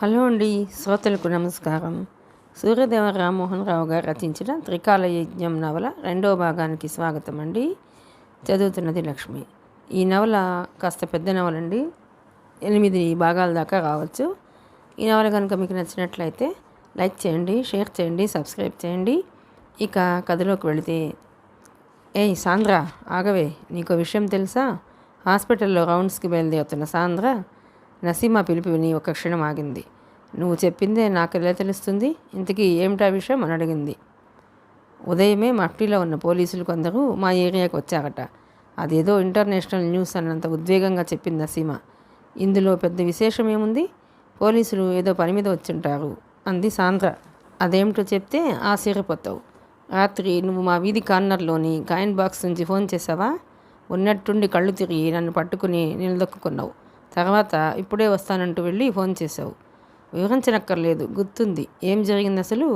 Hello అండి, శ్రోతలకు నమస్కారం. సూర్యదేవ రామ్మోహన్ రావు గారు రచించిన త్రికాల యజ్ఞం నవల 2వ భాగానికి స్వాగతం అండి. చదువుతున్నది లక్ష్మి. ఈ నవల కాస్త పెద్ద నవలండి, 8 భాగాల దాకా రావచ్చు. ఈ నవల కనుక మీకు నచ్చినట్లయితే లైక్ చేయండి, షేర్ చేయండి, సబ్స్క్రైబ్ చేయండి. ఇక కథలోకి వెళితే, ఏయ్ సాంద్ర, ఆగవే, నీకో విషయం తెలుసా? హాస్పిటల్లో రౌండ్స్కి బయలుదేరుతున్న సాంద్ర నసీమా పిలుపు విని ఒక క్షణం ఆగింది. నువ్వు చెప్పిందే నాకు ఎలా తెలుస్తుంది? ఇంతకీ ఏమిటా విషయం అని అడిగింది. ఉదయమే మఫ్టీలో ఉన్న పోలీసులు కొందరు మా ఏరియాకి వచ్చారట. అదేదో ఇంటర్నేషనల్ న్యూస్ అన్నంత ఉద్వేగంగా చెప్పింది నసీమా. ఇందులో పెద్ద విశేషం ఏముంది? పోలీసులు ఏదో పని మీద వచ్చింటారు అంది సాంద్ర. అదేమిటో చెప్తే ఆశ్చర్యపోతావు. రాత్రి నువ్వు మా వీధి కార్నర్లోని కాయిన్ బాక్స్ నుంచి ఫోన్ చేసావా? ఉన్నట్టుండి కళ్ళు తిరిగి నన్ను పట్టుకుని నిలదొక్కున్నావు. తర్వాత ఇప్పుడే వస్తానంటూ వెళ్ళి ఫోన్ చేశావు. వివరించనక్కర్లేదు, గుర్తుంది. ఏం జరిగింది అసలు?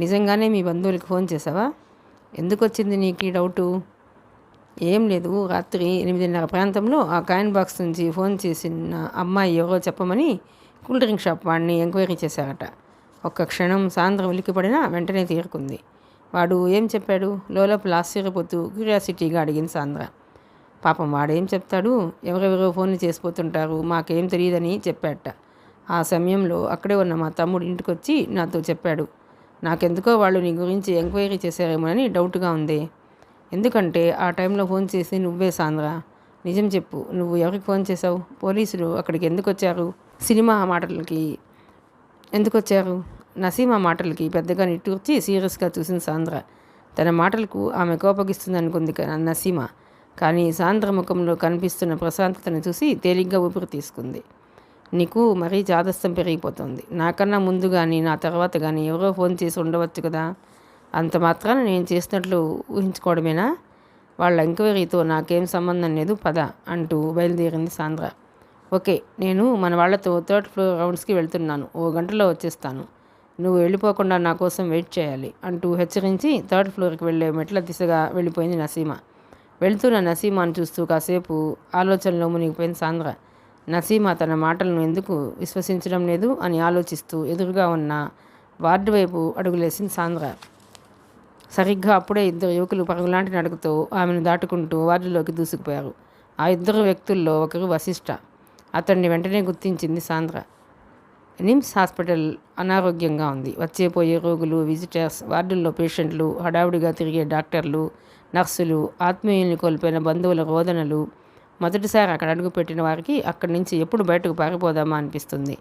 నిజంగానే మీ బంధువులకి ఫోన్ చేసావా? ఎందుకు వచ్చింది నీకు ఈ డౌటు? ఏం లేదు, రాత్రి 8:30 ప్రాంతంలో ఆ కాయిన్ బాక్స్ నుంచి ఫోన్ చేసిన అమ్మాయి ఎవరో చెప్పమని కూల్ డ్రింక్ షాప్ వాడిని ఎంక్వైరీ చేశారట. ఒక్క క్షణం సాంద్ర ఉలిక్కిపడినా వెంటనే తీరుకుంది. వాడు ఏం చెప్పాడు? లోలోపల ఆశ్చర్యపోతూ క్యూరియాసిటీగా అడిగింది సాంద్ర. పాపం వాడేం చెప్తాడు? ఎవరెవరో ఫోన్లు చేసిపోతుంటారు, మాకేం తెలియదని చెప్పాట. ఆ సమయంలో అక్కడే ఉన్న మా తమ్ముడు ఇంటికొచ్చి నాతో చెప్పాడు. నాకెందుకో వాళ్ళు నీ గురించి ఎంక్వైరీ చేశారేమోనని డౌట్గా ఉంది. ఎందుకంటే ఆ టైంలో ఫోన్ చేసి నువ్వే సాంద్ర. నిజం చెప్పు, నువ్వు ఎవరికి ఫోన్ చేశావు? పోలీసులు అక్కడికి ఎందుకు వచ్చారు? సినిమా మాటలకి ఎందుకు వచ్చారు? నసీమా మాటలకి పెద్దగా నిట్టూర్చి సీరియస్గా చూసిన సాంద్ర. తన మాటలకు ఆమె కోపగిస్తుంది అనుకుంది నసీమా. కానీ సాంద్ర ముఖంలో కనిపిస్తున్న ప్రశాంతతను చూసి తేలిగ్గా ఊపిరి తీసుకుంది. నీకు మరీ చాదస్తం పెరిగిపోతుంది. నాకన్నా ముందు కానీ నా తర్వాత కానీ ఎవరో ఫోన్ చేసి ఉండవచ్చు కదా. అంత మాత్రాన నేను చేసినట్లు ఊహించుకోవడమేనా? వాళ్ళ ఎంక్వైరీతో నాకేం సంబంధం లేదు, పద అంటూ బయలుదేరింది సాంద్ర. ఓకే, నేను మన వాళ్లతో 3rd ఫ్లోర్ రౌండ్స్కి వెళ్తున్నాను, 1 గంటలో వచ్చేస్తాను. నువ్వు వెళ్ళిపోకుండా నా కోసం వెయిట్ చేయాలి అంటూ హెచ్చరించి 3rd ఫ్లోర్కి వెళ్ళే మెట్ల దిశగా వెళ్ళిపోయింది నసీమా. వెళ్తున్న నసీమాను చూస్తూ కాసేపు ఆలోచనలో మునిగిపోయింది సాంద్ర. నసీమా తన మాటలను ఎందుకు విశ్వసించడం లేదు అని ఆలోచిస్తూ ఎదురుగా ఉన్న వార్డు వైపు అడుగులేసింది సాంద్ర. సరిగ్గా అప్పుడే 2 యువకులు పరుగులాంటి నడుకుతో ఆమెను దాటుకుంటూ వార్డులోకి దూసుకుపోయారు. ఆ 2 వ్యక్తుల్లో ఒకరు వశిష్ఠ. అతన్ని వెంటనే గుర్తించింది సాంద్ర. నిమ్స్ హాస్పిటల్ అనారోగ్యంగా ఉంది. వచ్చేపోయే రోగులు, విజిటర్స్, వార్డుల్లో పేషెంట్లు, హడావుడిగా తిరిగే డాక్టర్లు, నర్సులు, ఆత్మీయుల్ని కోల్పోయిన బంధువుల రోదనలు. మొదటిసారి అక్కడ అడుగుపెట్టిన వారికి అక్కడి నుంచి ఎప్పుడు బయటకు పారిపోదామా అనిపిస్తుంది.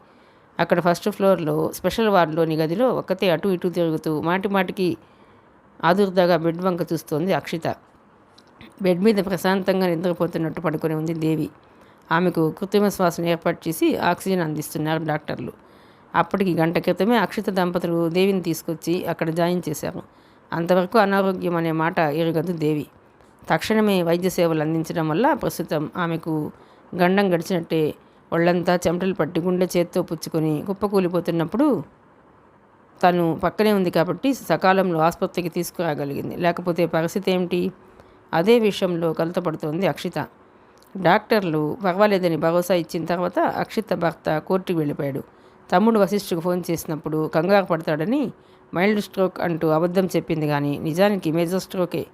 అక్కడ 1st ఫ్లోర్లో స్పెషల్ వార్డులోని గదిలో ఒక్కతే అటు ఇటు తిరుగుతూ మాటిమాటికి ఆదుర్దాగా బెడ్ వంక చూస్తోంది అక్షిత. బెడ్ మీద ప్రశాంతంగా నిద్రపోతున్నట్టు పడుకొని ఉంది దేవి. ఆమెకు కృత్రిమ శ్వాసను ఏర్పాటు చేసి ఆక్సిజన్ అందిస్తున్నారు డాక్టర్లు. అప్పటికి గంట క్రితమే అక్షిత దంపతులు దేవిని తీసుకొచ్చి అక్కడ జాయిన్ చేశారు. అంతవరకు అనారోగ్యం అనే మాట ఎరుగదు దేవి. తక్షణమే వైద్య సేవలు అందించడం వల్ల ప్రస్తుతం ఆమెకు గండం గడిచినట్టే. ఒళ్ళంతా చెమటలు పట్టి గుండె చేత్తో పుచ్చుకొని కుప్పకూలిపోతున్నప్పుడు తను పక్కనే ఉంది కాబట్టి సకాలంలో ఆసుపత్రికి తీసుకురాగలిగింది. లేకపోతే పరిస్థితి ఏమిటి? అదే విషయంలో కలతపడుతోంది అక్షిత. డాక్టర్లు పర్వాలేదని భరోసా ఇచ్చిన తర్వాత అక్షిత భర్త కోర్టుకు వెళ్ళిపోయాడు. తమ్ముడు వశిష్ఠకు ఫోన్ చేసినప్పుడు కంగారు పడతాడని మైల్డ్ స్ట్రోక్ అంటూ అబద్ధం చెప్పింది, కానీ నిజానికి మేజర్ స్ట్రోకే.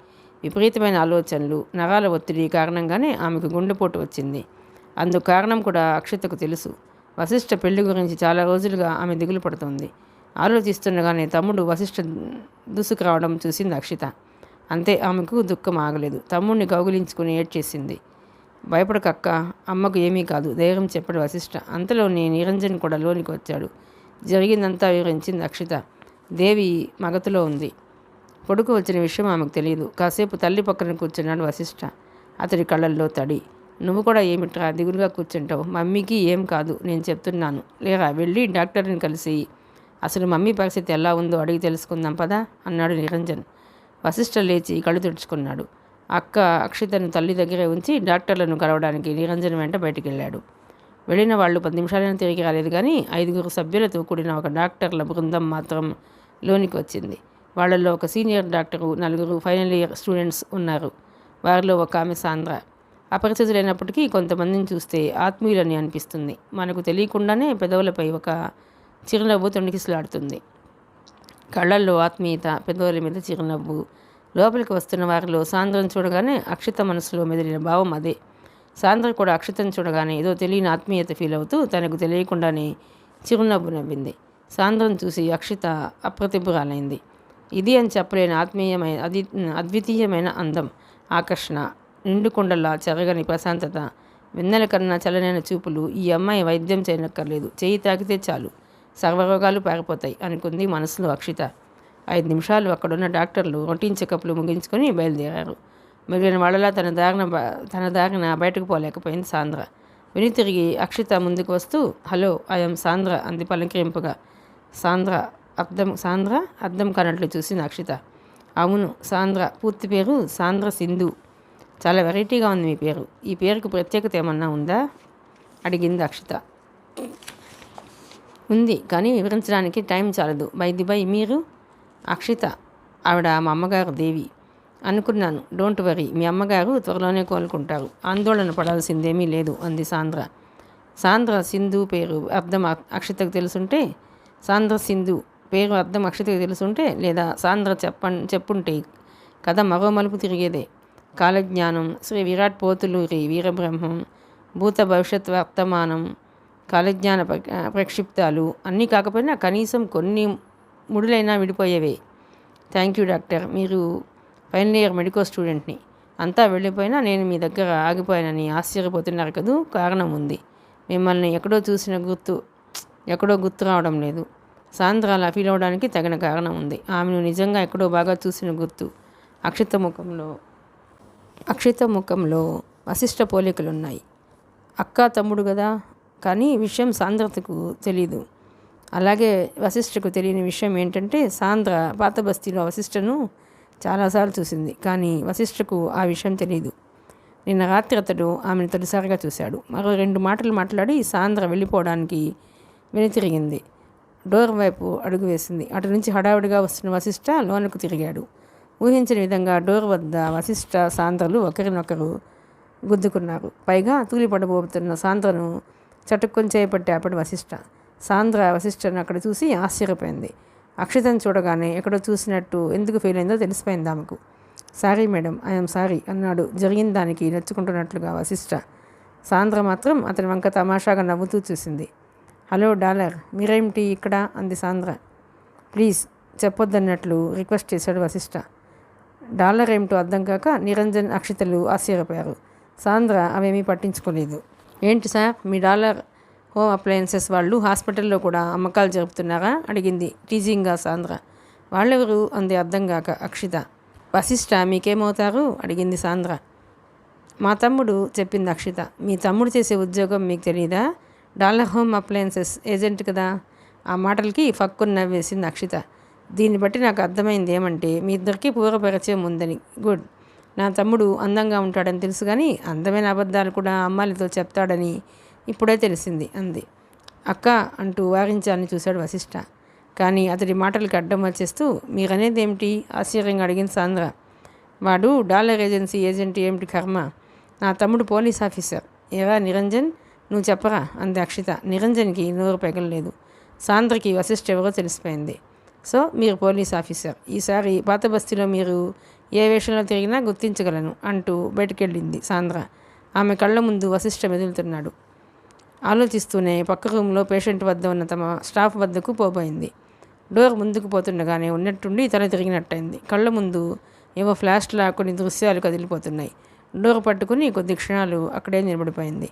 విపరీతమైన ఆలోచనలు, నరాల ఒత్తిడి కారణంగానే ఆమెకు గుండెపోటు వచ్చింది. అందుకు కారణం కూడా అక్షితకు తెలుసు. వశిష్ఠ పెళ్లి గురించి చాలా రోజులుగా ఆమె దిగులు పడుతోంది. ఆలోచిస్తుండగానే తమ్ముడు వశిష్ఠ దూసుకురావడం చూసింది అక్షిత. అంతే, ఆమెకు దుఃఖం ఆగలేదు. తమ్ముడిని కౌగిలించుకుని ఏడ్చేసింది. భయపడకక్క, అమ్మకు ఏమీ కాదు, ధైర్యం చెప్పాడు వశిష్ఠ. అంతలోనే నిరంజన్ కూడా లోనికి వచ్చాడు. జరిగిందంతా వివరించింది అక్షిత. దేవి మగతలో ఉంది. కొడుకు వచ్చిన విషయం ఆమెకు తెలియదు. కాసేపు తల్లి పక్కన కూర్చున్నాడు వశిష్ఠ. అతడి కళ్ళల్లో తడి. నువ్వు కూడా ఏమిట్రా దిగులుగా కూర్చుంటావు? మమ్మీకి ఏం కాదు, నేను చెప్తున్నాను. లేరా, వెళ్ళి డాక్టర్ని కలిసి అసలు మమ్మీ పరిస్థితి ఎలా ఉందో అడిగి తెలుసుకుందాం పదా అన్నాడు నిరంజన్. వశిష్ఠ లేచి కళ్ళు తుడుచుకున్నాడు. అక్క అక్షితను తల్లి దగ్గరే ఉంచి డాక్టర్లను కలవడానికి నిరంజన్ వెంట బయటికి వెళ్ళాడు. వెళ్ళిన వాళ్ళు 10 నిమిషాలైనా తిరిగి రాలేదు, కానీ 5 సభ్యులతో కూడిన ఒక డాక్టర్ల బృందం మాత్రం లోనికి వచ్చింది. వాళ్ళల్లో ఒక senior doctor, 4 final year students ఉన్నారు. వారిలో ఒక ఆమె సాంద్ర. అపరిచితులైనప్పటికీ కొంతమందిని చూస్తే ఆత్మీయులని అనిపిస్తుంది. మనకు తెలియకుండానే పెదవులపై ఒక చిరునవ్వు తొణికిసలాడుతుంది. కళ్ళల్లో ఆత్మీయత, పెదవుల మీద చిరునవ్వు. లోపలికి వస్తున్న వారిలో సాంద్రను చూడగానే అక్షిత మనసులో మెదిలిన భావం అదే. సాంద్ర కూడా అక్షితను చూడగానే ఏదో తెలియని ఆత్మీయత ఫీల్ అవుతూ తనకు తెలియకుండానే చిరునవ్వు నవ్వింది. సాంద్రను చూసి అక్షిత అప్రతిభురాలైంది. ఇది అని చెప్పలేని ఆత్మీయమైన అద్వితీయమైన అందం, ఆకర్షణ, నిండుకొండలా చెరగని ప్రశాంతత, వెన్నెల కన్నా చల్లనైన చూపులు. ఈ అమ్మాయి వైద్యం చేయనక్కర్లేదు, చేయి తాకితే చాలు సర్వరోగాలు పారిపోతాయి అనుకుంది మనసులో అక్షిత. 5 నిమిషాలు అక్కడున్న డాక్టర్లు రొటీన్ చెకప్లు ముగించుకొని బయలుదేరారు. మిగిలిన వాళ్ళలా తన దారిన బయటకు పోలేకపోయింది సాంద్ర. వెనుతిరిగి అక్షిత ముందుకు వస్తూ హలో ఐఎమ్ సాంద్ర అంది పలకరింపుగా. సాంద్ర అర్థం కానట్లు చూసింది అక్షిత. అవును సాంద్ర, పూర్తి పేరు సాంద్ర సింధు. చాలా వెరైటీగా ఉంది మీ పేరు. ఈ పేరుకు ప్రత్యేకత ఏమన్నా ఉందా అడిగింది అక్షిత. ఉంది, కానీ వివరించడానికి టైం చాలదు. బై మీరు? అక్షిత, ఆవిడ మా అమ్మగారు దేవి. అనుకున్నాను. డోంట్ వరీ, మీ అమ్మగారు త్వరలోనే కోలుకుంటారు, ఆందోళన పడాల్సిందేమీ లేదు అంది సాంద్ర. సాంద్ర సింధు పేరు అర్థం అక్షితకు తెలుసుంటే లేదా సాంద్ర చెప్పుంటే కథ మరో మలుపు తిరిగేదే. కాలజ్ఞానం, శ్రీ విరాట్ పోతులూరి వీరబ్రహ్మం, భూత భవిష్యత్ వర్తమానం, కాలజ్ఞాన ప్రక్షిప్తాలు అన్నీ కాకపోయినా కనీసం కొన్ని ముడులైనా విడిపోయేవే. థ్యాంక్ యూ డాక్టర్, మీరు ఫైనల్ ఇయర్ మెడికల్ స్టూడెంట్ని. అంతా వెళ్ళిపోయినా నేను మీ దగ్గర ఆగిపోయానని ఆశ్చర్యపోతున్నారు కదూ. కారణం ఉంది. మిమ్మల్ని ఎక్కడో గుర్తు రావడం లేదు. సాంద్ర అలా ఫీల్ అవడానికి తగిన కారణం ఉంది. ఆమెను నిజంగా ఎక్కడో బాగా చూసిన గుర్తు. అక్షిత ముఖంలో వశిష్ఠ పోలికలున్నాయి. అక్క తమ్ముడు కదా, కానీ విషయం సాంద్రతకు తెలీదు. అలాగే వశిష్ఠకు తెలియని విషయం ఏంటంటే సాంద్ర పాత బస్తీలో వశిష్ఠను చాలాసార్లు చూసింది, కానీ వశిష్ఠకు ఆ విషయం తెలీదు. నిన్న రాత్రి అతడు ఆమెను తొలిసారిగా చూశాడు. మరో 2 మాటలు మాట్లాడి సాంద్ర వెళ్ళిపోవడానికి వెనుతిరిగింది. డోర్ వైపు అడుగు వేసింది. అటు నుంచి హడావుడిగా వస్తున్న వశిష్ఠ లోనకు తిరిగాడు. ఊహించని విధంగా డోర్ వద్ద వశిష్ఠ సాంద్రలు ఒకరినొకరు గుద్దుకున్నారు. పైగా తూలిపడబోతున్న సాంద్రను చటుక్కొని చేపట్టి ఆపడి వశిష్ఠ. సాంద్ర వశిష్ఠను అక్కడ చూసి ఆశ్చర్యపోయింది. అక్షితను చూడగానే ఎక్కడో చూసినట్టు ఎందుకు ఫీల్ అయిందో తెలిసిపోయింది ఆమెకు. సారీ మేడం, ఐఎమ్ సారీ అన్నాడు జరిగిన దానికి నచ్చుకుంటున్నట్లుగా వశిష్ఠ. సాంద్ర మాత్రం అతని వంక తమాషాగా నవ్వుతూ చూసింది. హలో డాలర్, మీరేమిటి ఇక్కడ అంది సాంద్ర. ప్లీజ్ చెప్పొద్దన్నట్లు రిక్వెస్ట్ చేశాడు వశిష్ఠ. డాలర్ ఏమిటో అర్థం కాక నిరంజన్, అక్షితలు ఆశ్చర్యపోయారు. సాంద్ర అవేమీ పట్టించుకోలేదు. ఏంటి సార్, మీ డాలర్ హోమ్ అప్లయన్సెస్ వాళ్ళు హాస్పిటల్లో కూడా అమ్మకాలు జరుపుతున్నారా అడిగింది టీజింగ్గా సాంద్ర. వాళ్ళెవరు అంది అర్థం కాక అక్షిత. వశిష్ఠ మీకేమవుతారు అడిగింది సాంద్ర. మా తమ్ముడు చెప్పింది అక్షిత. మీ తమ్ముడు చేసే ఉద్యోగం మీకు తెలీదా? డాలర్ హోమ్ అప్లయన్సెస్ ఏజెంట్ కదా. ఆ మాటలకి ఫక్కుని నవ్వేసింది అక్షిత. దీన్ని బట్టి నాకు అర్థమైంది ఏమంటే మీ ఇద్దరికీ పూర్వపరిచయం ఉందని. గుడ్. నా తమ్ముడు అందంగా ఉంటాడని తెలుసు, కానీ అందమైన అబద్ధాలు కూడా అమ్మాయిలతో చెప్తాడని ఇప్పుడే తెలిసింది అంది. అక్క అంటూ వారించాలని చూశాడు వశిష్ఠ. కానీ అతడి మాటలకి అడ్డం వచ్చేస్తూ మీరనేది ఏమిటి ఆశ్చర్యంగా అడిగింది సాంద్ర. వాడు డాలర్ ఏజెన్సీ ఏజెంట్ ఏమిటి కర్మ, నా తమ్ముడు పోలీస్ ఆఫీసర్. ఏరా నిరంజన్, నువ్వు చెప్పరా అంది అక్షిత. నిరంజన్కి నోరు పెగలలేదు. సాంద్రకి వశిష్ఠ ఎవరో తెలిసిపోయింది. సో మీరు పోలీస్ ఆఫీసర్. ఈసారి పాత బస్తీలో మీరు ఏ వేషంలో తిరిగినా గుర్తించగలను అంటూ బయటకెళ్ళింది సాంద్ర. ఆమె కళ్ళ ముందు వశిష్ఠ మెదులుతున్నాడు. ఆలోచిస్తూనే పక్క రూమ్లో పేషెంట్ వద్ద ఉన్న తమ స్టాఫ్ వద్దకు పోబోయింది. డోర్ ముందుకు పోతుండగానే ఉన్నట్టుండి తల తిరిగినట్టయింది. కళ్ళ ముందు ఏవో ఫ్లాష్లా కొన్ని దృశ్యాలు కదిలిపోతున్నాయి. డోర్ పట్టుకుని కొద్ది క్షణాలు అక్కడే నిలబడిపోయింది.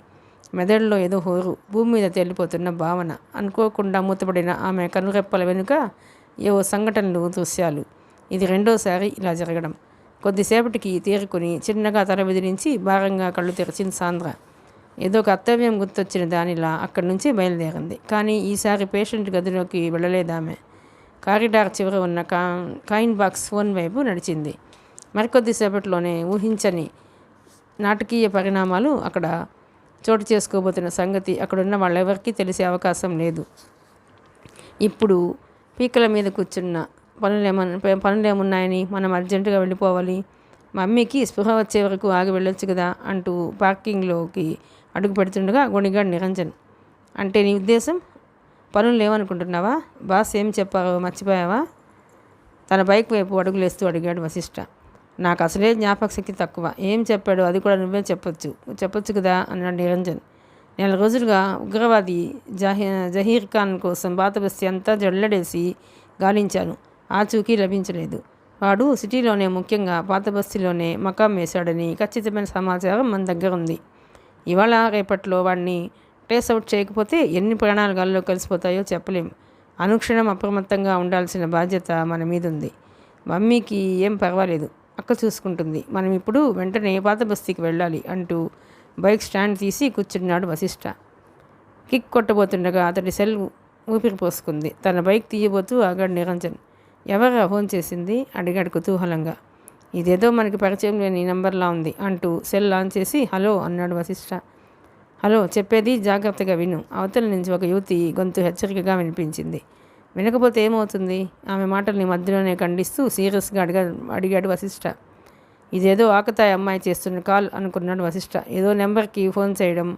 మెదడులో ఏదో హోరు, భూమి మీద తేలిపోతున్న భావన. అనుకోకుండా మూతపడిన ఆమె కనురెప్పల వెనుక ఏవో సంఘటనలు, దృశ్యాలు. ఇది 2వసారి ఇలా జరగడం. కొద్దిసేపటికి తేరుకుని చిన్నగా తల విదిరించి భారంగా కళ్ళు తెరిచింది సాంద్ర. ఏదో కర్తవ్యం గుర్తొచ్చిన దానిలా అక్కడి నుంచి బయలుదేరింది. కానీ ఈసారి పేషెంట్ గదిలోకి వెళ్ళలేదామె. కారిడార్ చివర ఉన్న కాయిన్ బాక్స్ ఫోన్ వైపు నడిచింది. మరికొద్దిసేపట్లోనే ఊహించని నాటకీయ పరిణామాలు అక్కడ చోటు చేసుకోబోతున్న సంగతి అక్కడున్న వాళ్ళెవరికీ తెలిసే అవకాశం లేదు. ఇప్పుడు పీకల మీద కూర్చున్న పనులేమున్నాయని మనం అర్జెంటుగా వెళ్ళిపోవాలి, మమ్మీకి స్పృహ వచ్చే వరకు ఆగి వెళ్ళొచ్చు కదా అంటూ పార్కింగ్లోకి అడుగు పెడుతుండగా గొణిగాడు నిరంజన్. అంటే నీ ఉద్దేశం పనులు లేవనుకుంటున్నావా? బాస్ ఏం చెప్పావో మర్చిపోయావా? తన బైక్ వైపు అడుగులేస్తూ అడిగాడు వశిష్ఠ. నాకు అసలే జ్ఞాపకశక్తి తక్కువ. ఏం చెప్పాడో అది కూడా నువ్వే చెప్పొచ్చు కదా అన్నాడు నిరంజన్. 4 రోజులుగా ఉగ్రవాది జహీర్ ఖాన్ కోసం బాతబస్తీ అంతా జల్లడేసి గాలించాను. ఆచూకీ లభించలేదు. వాడు సిటీలోనే, ముఖ్యంగా పాతబస్తీలోనే మకాం వేశాడని ఖచ్చితమైన సమాచారం మన దగ్గర ఉంది. ఇవాళ రేపట్లో వాడిని ట్రేస్ అవుట్ చేయకపోతే ఎన్ని ప్రాణాలు గాల్లో కలిసిపోతాయో చెప్పలేం. అనుక్షణం అప్రమత్తంగా ఉండాల్సిన బాధ్యత మన మీద ఉంది. మమ్మీకి ఏం పర్వాలేదు, అక్క చూసుకుంటుంది. మనం ఇప్పుడు వెంటనే పాతబస్తీకి వెళ్ళాలి అంటూ బైక్ స్టాండ్ తీసి కూర్చున్నాడు వశిష్ఠ. కిక్ కొట్టబోతుండగా అతడి సెల్ ఊపిరి పోసుకుంది. తన బైక్ తీయబోతూ ఆగాడు నిరంజన్. ఎవరా ఫోన్ చేసింది అడిగాడు కుతూహలంగా. ఇదేదో మనకి పరిచయం లేని నంబర్లా ఉంది అంటూ సెల్ ఆన్ చేసి హలో అన్నాడు వశిష్ఠ. హలో, చెప్పేది జాగ్రత్తగా విను. అవతల నుంచి ఒక యువతి గొంతు హెచ్చరికగా వినిపించింది. వినకపోతే ఏమవుతుంది? ఆమె మాటల్ని మధ్యలోనే ఖండిస్తూ సీరియస్గా అడిగాడు వశిష్ఠ. ఇదేదో ఆకతాయి అమ్మాయి చేస్తున్న కాల్ అనుకున్నాడు వశిష్ఠ. ఏదో నెంబర్కి ఫోన్ చేయడం,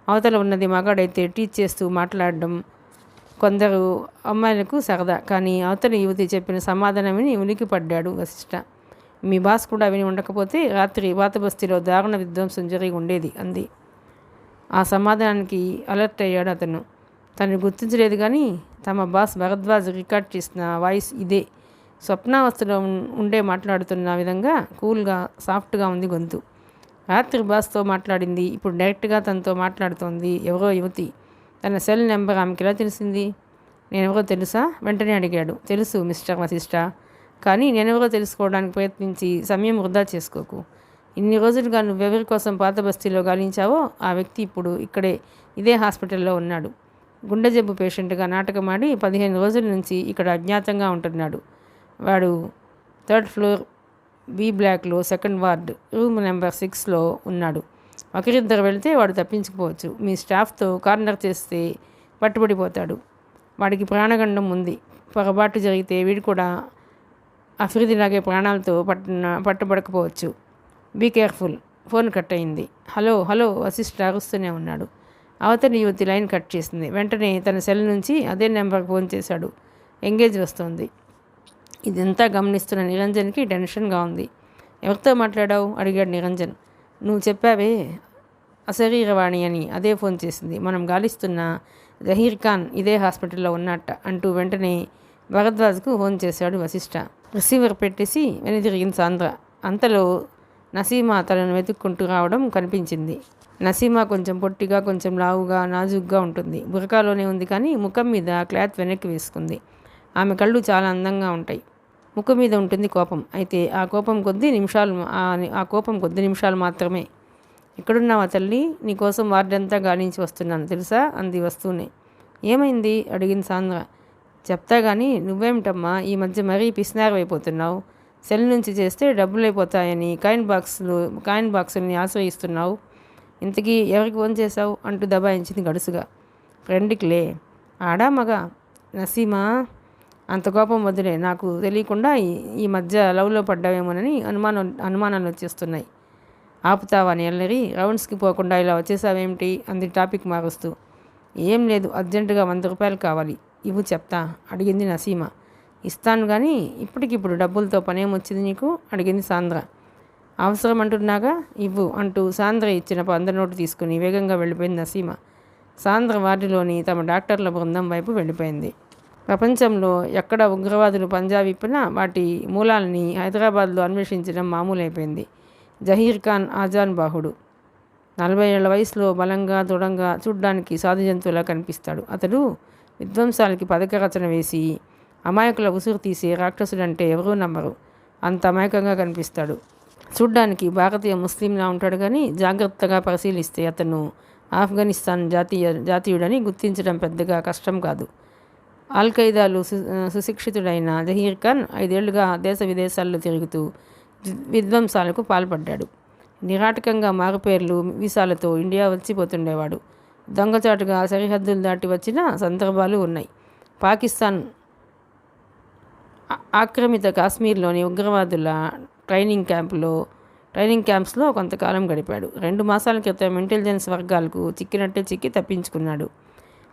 అవతల ఉన్నది మగాడైతే టీచ్ చేస్తూ మాట్లాడడం కొందరు అమ్మాయిలకు సరదా. కానీ అవతల యువతి చెప్పిన సమాధానం విని ఉలికిపడ్డాడు వశిష్ఠ. మీ బాస్ కూడా విని ఉండకపోతే రాత్రి పాతబస్తీలో దారుణ విధ్వంసం జరిగి ఉండేది అంది. ఆ సమాధానానికి అలర్ట్ అయ్యాడు అతను. తను గుర్తించలేదు కానీ తమ బాస్ భరద్వాజ్ రికార్డ్ చేసిన వాయిస్ ఇదే. స్వప్నావస్థలో ఉండే మాట్లాడుతున్న విధంగా కూల్గా, సాఫ్ట్గా ఉంది గొంతు. రాత్రి బాస్తో మాట్లాడింది, ఇప్పుడు డైరెక్ట్గా తనతో మాట్లాడుతోంది ఎవరో యువతి. తన సెల్ నెంబర్ ఆమెకి ఎలా తెలిసింది? నేనెవరో తెలుసా? వెంటనే అడిగాడు. తెలుసు మిస్టర్ వశిష్ఠ, కానీ నేనెవరో తెలుసుకోవడానికి ప్రయత్నించి సమయం వృధా చేసుకోకు. ఇన్ని రోజులుగా నువ్వెవరి కోసం పాతబస్తీలో గాలించావో ఆ వ్యక్తి ఇప్పుడు ఇక్కడే, ఇదే హాస్పిటల్లో ఉన్నాడు. గుండె జబ్బు పేషెంట్గా నాటకమాడి 15 రోజుల నుంచి ఇక్కడ అజ్ఞాతంగా ఉంటున్నాడు. వాడు 3rd ఫ్లోర్ బి బ్లాక్లో 2nd వార్డ్ రూమ్ నెంబర్ 6లో ఉన్నాడు. ఒకరిద్దరు వెళితే వాడు తప్పించుకోవచ్చు. మీ స్టాఫ్తో కార్నర్ చేస్తే పట్టుబడిపోతాడు. వాడికి ప్రాణగండం ఉంది. పొరపాటు జరిగితే వీడు కూడా అఫ్రిదిలాగే ప్రాణాలతో పట్టుబడకపోవచ్చు. Be careful. ఫోన్ కట్ అయింది. హలో హలో వశిష్ఠ అరుస్తూనే ఉన్నాడు. అవతలి యువతి లైన్ కట్ చేసింది. వెంటనే తన సెల్ నుంచి అదే నెంబర్కి ఫోన్ చేశాడు. ఎంగేజ్ వస్తోంది. ఇదంతా గమనిస్తున్న నిరంజన్కి టెన్షన్గా ఉంది. ఎవరితో మాట్లాడావు అడిగాడు నిరంజన్. నువ్వు చెప్పావే అశరీరవాణి అని, అదే ఫోన్ చేసింది. మనం గాలిస్తున్న జహీర్ ఖాన్ ఇదే హాస్పిటల్లో ఉన్నట్ట అంటూ వెంటనే భరద్వాజ్కు ఫోన్ చేశాడు వశిష్ఠ. రిసీవర్ పెట్టేసి వెనుదిరిగింది సాంద్ర. అంతలో నసీమా తనను వెతుక్కుంటూ రావడం కనిపించింది. నసీమా కొంచెం పొట్టిగా, కొంచెం లావుగా, నాజుగ్గా ఉంటుంది. బురకాలోనే ఉంది కానీ ముఖం మీద క్లాత్ వెనక్కి వేసుకుంది. ఆమె కళ్ళు చాలా అందంగా ఉంటాయి. ముఖం మీద ఉంటుంది కోపం. అయితే ఆ కోపం కొద్ది నిమిషాలు మాత్రమే. ఎక్కడున్నావా తల్లి? నీకోసం వార్డంతా గాలించి వస్తున్నాను తెలుసా అంది వస్తూనే. ఏమైంది అడిగింది సాంద్ర. చెప్తా కానీ నువ్వేమిటమ్మా ఈ మధ్య మరీ పిసినారమైపోతున్నావు. సెల్ నుంచి చేస్తే డబ్బులు అయిపోతాయని కాయిన్ బాక్సుల్ని ఆశ్రయిస్తున్నావు. ఇంతకీ ఎవరికి ఫోన్ చేశావు అంటూ దబాయించింది గడుసుగా. ఫ్రెండ్కిలే. ఆడా మగ? నసీమా, అంత కోపం వదిలే. నాకు తెలియకుండా ఈ మధ్య లవ్లో పడ్డావేమోనని అనుమానాలు వచ్చేస్తున్నాయి. ఆపుతావా నెల్లరి? రౌండ్స్కి పోకుండా ఇలా వచ్చేసావేమిటి అంది టాపిక్ మారుస్తూ. ఏం లేదు, అర్జెంటుగా 100 రూపాయలు కావాలి. ఇవ్వు చెప్తా అడిగింది నసీమా. ఇస్తాను కానీ ఇప్పటికిప్పుడు డబ్బులతో పనేమొచ్చింది నీకు అడిగింది సాంద్ర. అవసరం అంటున్నాగా ఇవ్వు అంటూ సాంద్ర ఇచ్చిన 100 నోటు తీసుకుని వేగంగా వెళ్ళిపోయింది నసీమా. సాంద్ర వార్డులోని తమ డాక్టర్ల బృందం వైపు వెళ్ళిపోయింది. ప్రపంచంలో ఎక్కడ ఉగ్రవాదులు పంజా విప్పినా వాటి మూలాలని హైదరాబాద్లో అన్వేషించడం మామూలైపోయింది. జహీర్ ఖాన్ ఆజాన్ బాహుడు. 40 ఏళ్ల వయసులో బలంగా, దృఢంగా, చూడ్డానికి సాధు జంతువులా కనిపిస్తాడు. అతడు విధ్వంసాలకి పథకరచన వేసి అమాయకుల ఉసురు తీసే రాక్షసుడంటే ఎవరూ నమ్మరు. అంత అమాయకంగా కనిపిస్తాడు. చూడ్డానికి భారతీయ ముస్లింలా ఉంటాడు కానీ జాగ్రత్తగా పరిశీలిస్తే అతను ఆఫ్ఘనిస్తాన్ జాతీయుడని గుర్తించడం పెద్దగా కష్టం కాదు. ఖైదాలో సుశిక్షితుడైన జహీర్ ఖాన్ 5 ఏళ్లుగా దేశ విదేశాల్లో తిరుగుతూ విధ్వంసాలకు పాల్పడ్డాడు. నిరాటకంగా మారుపేర్లు, వీసాలతో ఇండియా వచ్చిపోతుండేవాడు. దొంగచాటుగా సరిహద్దులు దాటి వచ్చిన సందర్భాలు ఉన్నాయి. పాకిస్తాన్ ఆక్రమిత కాశ్మీర్లోని ఉగ్రవాదుల ట్రైనింగ్ క్యాంప్స్లో కొంతకాలం గడిపాడు. 2 మాసాల క్రితం ఇంటెలిజెన్స్ వర్గాలకు చిక్కినట్టే చిక్కి తప్పించుకున్నాడు.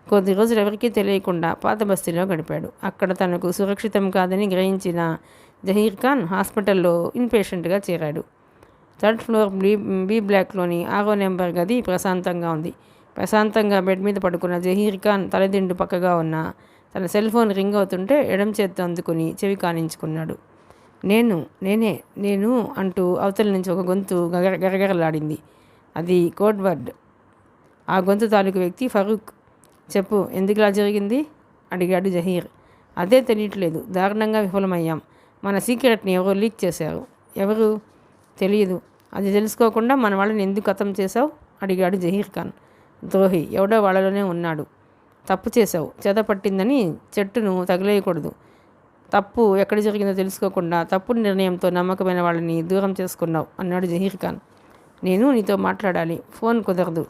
కొద్ది రోజులు ఎవరికీ తెలియకుండా పాత బస్తీలో గడిపాడు. అక్కడ తనకు సురక్షితం కాదని గ్రహించిన జహీర్ ఖాన్ హాస్పిటల్లో ఇన్పేషెంట్గా చేరాడు. 3rd ఫ్లోర్ బి బ్లాక్లోని 6వ నెంబర్ గది ప్రశాంతంగా ఉంది. ప్రశాంతంగా బెడ్ మీద పడుకున్న జహీర్ ఖాన్ తలదిండు పక్కగా ఉన్న తన సెల్ ఫోన్ రింగ్ అవుతుంటే ఎడం చేత్తో అందుకుని చెవి కానించుకున్నాడు. నేను అంటూ అవతల నుంచి ఒక గొంతు గరగరలాడింది. అది కోడ్ వర్డ్. ఆ గొంతు తాలూకు వ్యక్తి ఫరూక్. చెప్పు, ఎందుకులా జరిగింది అడిగాడు జహీర్. అదే తెలియట్లేదు. దారుణంగా విఫలమయ్యాం. మన సీక్రెట్ని ఎవరో లీక్ చేశారు. ఎవరు? తెలియదు. అది తెలుసుకోకుండా మన వాళ్ళని ఎందుకు ఖతం చేశావు అడిగాడు జహీర్ ఖాన్. ద్రోహి ఎవడో వాళ్ళలోనే ఉన్నాడు. తప్పు చేశావు. చేత పట్టిందని చెట్టును తగిలేయకూడదు. తప్పు ఎక్కడ జరిగిందో తెలుసుకోకుండా తప్పుడు నిర్ణయంతో నమ్మకమైన వాళ్ళని దూరం చేసుకున్నావు అన్నాడు జహీర్ ఖాన్. నేను నీతో మాట్లాడాలి. ఫోన్ కుదరదు.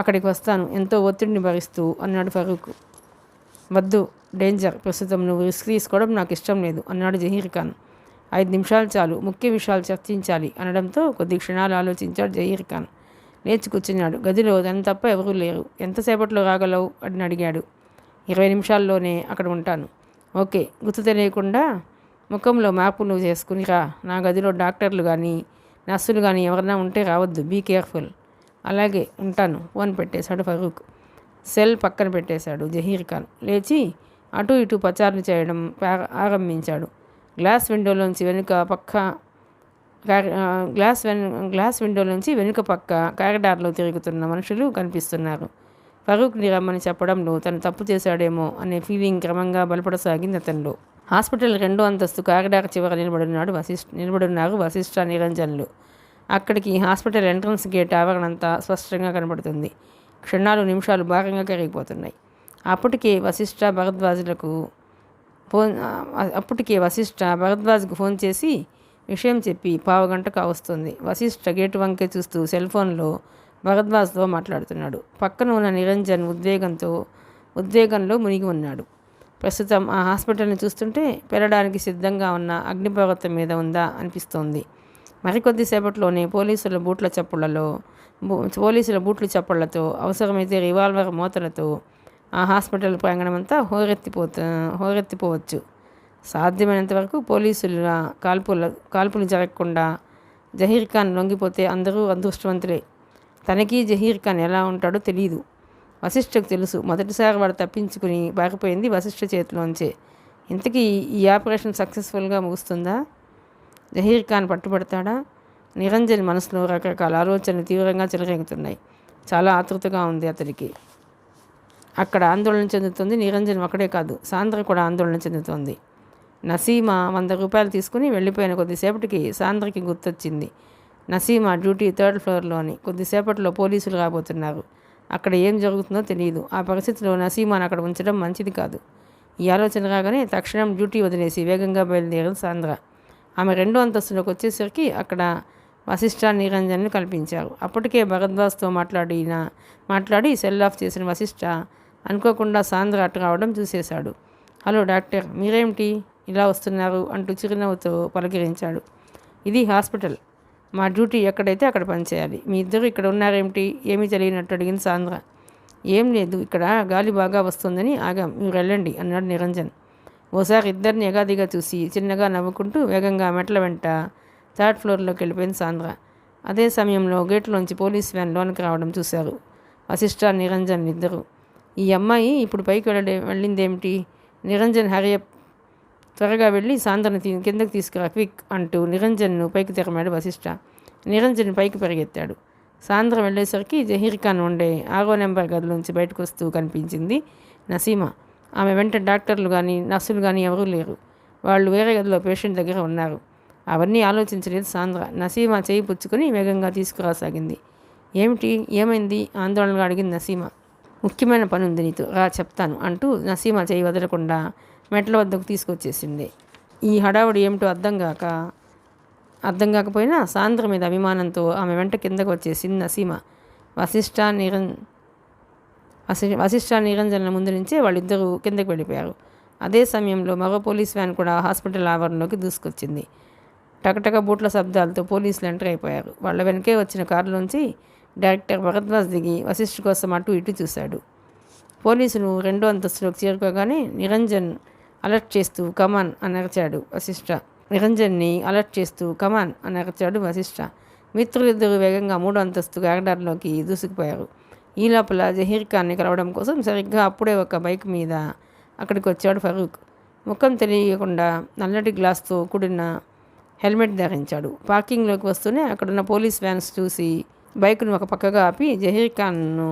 అక్కడికి వస్తాను ఎంతో ఒత్తిడిని భరిస్తూ అన్నాడు ఫరూక్. వద్దు, డేంజర్. ప్రస్తుతం నువ్వు రిస్క్ తీసుకోవడం నాకు ఇష్టం లేదు అన్నాడు జహీర్ ఖాన్. 5 నిమిషాలు చాలు, ముఖ్య విషయాలు చర్చించాలి అనడంతో కొద్ది క్షణాలు ఆలోచించాడు జహీర్ ఖాన్. లేచి కూర్చున్నాడు. గదిలో తను తప్ప ఎవరూ లేరు. ఎంతసేపట్లో రాగలవు అని అడిగాడు. 20 నిమిషాల్లోనే అక్కడ ఉంటాను. ఓకే. గుర్తు తెలియకుండా ముఖంలో మార్పులు చేసుకుని రా. నా గదిలో డాక్టర్లు కానీ నర్సులు కానీ ఎవరైనా ఉంటే రావద్దు. Be careful. అలాగే, ఉంటాను. ఫోన్ పెట్టేశాడు ఫరూక్. సెల్ పక్కన పెట్టేశాడు జహీర్ ఖాన్. లేచి అటు ఇటు పచారులు చేయడం ఆరంభించాడు. గ్లాస్ విండోలోంచి వెనుక పక్క కారిడార్లో తిరుగుతున్న మనుషులు కనిపిస్తున్నారు. ఫరూక్ని రమ్మని చెప్పడంలో తను తప్పు చేశాడేమో అనే ఫీలింగ్ క్రమంగా బలపడసాగింది అతనిలో. హాస్పిటల్ 2వ అంతస్తు కారిడార్ చివర నిలబడున్నారు వశిష్ఠ, నిరంజన్లు. అక్కడికి హాస్పిటల్ ఎంట్రన్స్ గేట్ ఆవరణంతా స్పష్టంగా కనబడుతుంది. క్షణాలు నిమిషాలు భారంగా కరిగిపోతున్నాయి. అప్పటికే వశిష్ఠ భరద్వాజ్కు ఫోన్ చేసి విషయం చెప్పి 15 గంట కావస్తుంది. వశిష్ఠ గేటు వంకే చూస్తూ సెల్ ఫోన్లో భరద్వాజ్తో మాట్లాడుతున్నాడు. పక్కన ఉన్న నిరంజన్ ఉద్వేగంలో మునిగి ఉన్నాడు. ప్రస్తుతం ఆ హాస్పిటల్ని చూస్తుంటే పెరగడానికి సిద్ధంగా ఉన్న అగ్నిపర్వతం మీద ఉందా అనిపిస్తోంది. మరికొద్దిసేపట్లోనే పోలీసుల బూట్ల చప్పళ్లతో అవసరమైతే రివాల్వర్ మోతలతో ఆ హాస్పిటల్ ప్రాంగణమంతా హోరెత్తిపోవచ్చు. సాధ్యమైనంత వరకు పోలీసుల కాల్పులు జరగకుండా జహీర్ ఖాన్ లొంగిపోతే అందరూ అదృష్టవంతులే. తనకి జహీర్ ఖాన్ ఎలా ఉంటాడో తెలియదు. వశిష్ఠకు తెలుసు. మొదటిసారి వాడు తప్పించుకుని పారిపోయింది వశిష్ఠ చేతిలోంచే. ఇంతకీ ఈ ఆపరేషన్ సక్సెస్ఫుల్గా ముగుస్తుందా? జహీర్ ఖాన్ పట్టుబడతాడా? నిరంజన్ మనసులో రకరకాల ఆలోచనలు తీవ్రంగా చెలరేగుతున్నాయి. చాలా ఆతృతగా ఉంది అతడికి. అక్కడ ఆందోళన చెందుతుంది నిరంజన్ ఒక్కడే కాదు, సాంద్ర కూడా ఆందోళన చెందుతోంది. నసీమా 100 రూపాయలు తీసుకుని వెళ్ళిపోయిన కొద్దిసేపటికి సాంద్రకి గుర్తొచ్చింది. Naseema duty 3rd ఫ్లోర్లోని. కొద్దిసేపట్లో పోలీసులు రాబోతున్నారు. అక్కడ ఏం జరుగుతుందో తెలియదు. ఆ పరిస్థితిలో నసీమాను అక్కడ ఉంచడం మంచిది కాదు. ఈ ఆలోచన రాగానే తక్షణం డ్యూటీ వదిలేసి వేగంగా బయలుదేరింది సాంద్ర. ఆమె 2వ అంతస్తులోకి వచ్చేసరికి అక్కడ వశిష్ఠ, నిరంజన్ను కల్పించారు. అప్పటికే భరద్వాజ్తో మాట్లాడి సెల్ ఆఫ్ చేసిన వశిష్ఠ అనుకోకుండా సాంద్ర అటు రావడం చూసేశాడు. హలో డాక్టర్, మీరేమిటి ఇలా వస్తున్నారు అంటూ చిరునవ్వుతో పలకరించాడు. ఇది హాస్పిటల్. మా డ్యూటీ ఎక్కడైతే అక్కడ పనిచేయాలి. మీ ఇద్దరు ఇక్కడ ఉన్నారేమిటి? ఏమీ తెలియనట్టు అడిగింది సాంద్ర. ఏం లేదు, ఇక్కడ గాలి బాగా వస్తుందని ఆగాం, మీరు వెళ్ళండి అన్నాడు నిరంజన్. ఓసారి ఇద్దరిని ఎగాదిగా చూసి చిన్నగా నవ్వుకుంటూ వేగంగా మెట్ల వెంట 3rd ఫ్లోర్లోకి వెళ్ళిపోయింది సాంద్ర. అదే సమయంలో గేట్లోంచి పోలీస్ వ్యాన్ లోనికి రావడం చూశారు వశిష్ఠ, నిరంజన్ ఇద్దరు. ఈ అమ్మాయి ఇప్పుడు పైకి వెళ్ళిందేమిటి? నిరంజన్ హరియప్, త్వరగా వెళ్ళి సాంద్రని కిందకి తీసుకురా క్విక్ అంటూ నిరంజన్ను పైకి తెరమాడు వశిష్ఠ. నిరంజన్ పైకి పరిగెత్తాడు. సాంద్ర వెళ్ళేసరికి జహీర్ ఖాన్ ఉండే 6వ నెంబర్ గదిలోంచి బయటకు వస్తూ కనిపించింది నసీమా. ఆమె వెంట డాక్టర్లు కానీ నర్సులు కానీ ఎవరూ లేరు. వాళ్ళు వేరే గదిలో పేషెంట్ దగ్గర ఉన్నారు. అవన్నీ ఆలోచించలేదు సాంద్ర. నసీమా చేయి పుచ్చుకొని వేగంగా తీసుకురాసాగింది. ఏమైంది ఆందోళనగా అడిగింది నసీమా. ముఖ్యమైన పని ఉంది నీతో, రా చెప్తాను అంటూ నసీమా చేయి వదలకుండా మెట్ల వద్దకు తీసుకొచ్చేసింది. ఈ హడావుడి ఏమిటో అర్థం కాకపోయినా సాంద్ర మీద అభిమానంతో ఆమె వెంట కిందకు వచ్చేసింది నసీమా. వశిష్ఠ, నిరంజన్ల ముందు నుంచే వాళ్ళిద్దరూ కిందకు వెళ్ళిపోయారు. అదే సమయంలో మరో పోలీస్ వ్యాన్ కూడా హాస్పిటల్ ఆవరణలోకి దూసుకొచ్చింది. టకటక బూట్ల శబ్దాలతో పోలీసులు ఎంటర్ అయిపోయారు. వాళ్ళ వెనకే వచ్చిన కారులోంచి డైరెక్టర్ భరద్వాజ్ దిగి వశిష్ఠ కోసం అటు ఇటు చూశాడు. పోలీసులు రెండో అంతస్తులోకి చేరుకోగానే నిరంజన్ అలర్ట్ చేస్తూ కమాన్ అని అరిచాడు వశిష్ఠ. నిరంజన్ని అలర్ట్ చేస్తూ కమాన్ అని అరిచాడు వశిష్ఠ. మిత్రులిద్దరూ వేగంగా మూడో అంతస్తు కారిడార్లోకి దూసుకుపోయారు. ఈ లోపల జహీర్ ఖాన్ని కలవడం కోసం సరిగ్గా అప్పుడే ఒక బైక్ మీద అక్కడికి వచ్చాడు ఫరూక్. ముఖం తెలియకుండా నల్లటి గ్లాస్తో కూడిన హెల్మెట్ ధరించాడు. పార్కింగ్లోకి వస్తూనే అక్కడున్న పోలీస్ వ్యాన్స్ చూసి బైక్ను ఒక పక్కగా ఆపి జహీర్ ఖాన్ను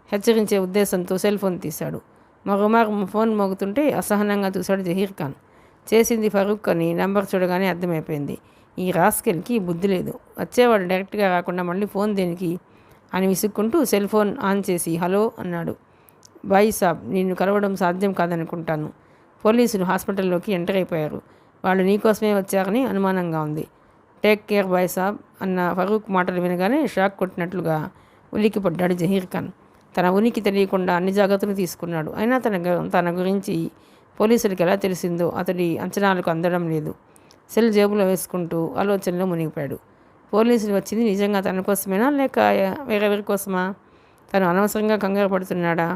హెచ్చరించే ఉద్దేశంతో సెల్ ఫోన్ తీశాడు. మరోమారు ఫోన్ మోగుతుంటే అసహనంగా చూశాడు జహీర్ ఖాన్. చేసింది ఫరూక్ అని నెంబర్ చూడగానే అర్థమైపోయింది. ఈ రాస్కెల్కి బుద్ధి లేదు. వచ్చేవాడు డైరెక్ట్గా రాకుండా మళ్ళీ ఫోన్ దేనికి అని విసుక్కుంటూ సెల్ ఫోన్ ఆన్ చేసి హలో అన్నాడు. బాయ్ సాబ్, నిన్ను కలవడం సాధ్యం కాదనుకుంటాను. పోలీసులు హాస్పిటల్లోకి ఎంటర్ అయిపోయారు. వాళ్ళు నీకోసమే వచ్చారని అనుమానంగా ఉంది. టేక్ కేర్ బాయ్ సాబ్ అన్న ఫరూక్ మాటలు వినగానే షాక్ కొట్టినట్లుగా ఉలిక్కిపడ్డాడు జహీర్ ఖాన్. తన ఉనికి తెలియకుండా అన్ని జాగ్రత్తలు తీసుకున్నాడు. అయినా తన గురించి పోలీసులకు ఎలా తెలిసిందో అతడి అంచనాలకు అందడం లేదు. సెల్ జేబులో వేసుకుంటూ ఆలోచనలో మునిగిపోయాడు. పోలీసులు వచ్చింది నిజంగా తన కోసమేనా లేక వేరెవరి కోసమా? తను అనవసరంగా కంగారు పడుతున్నాడా?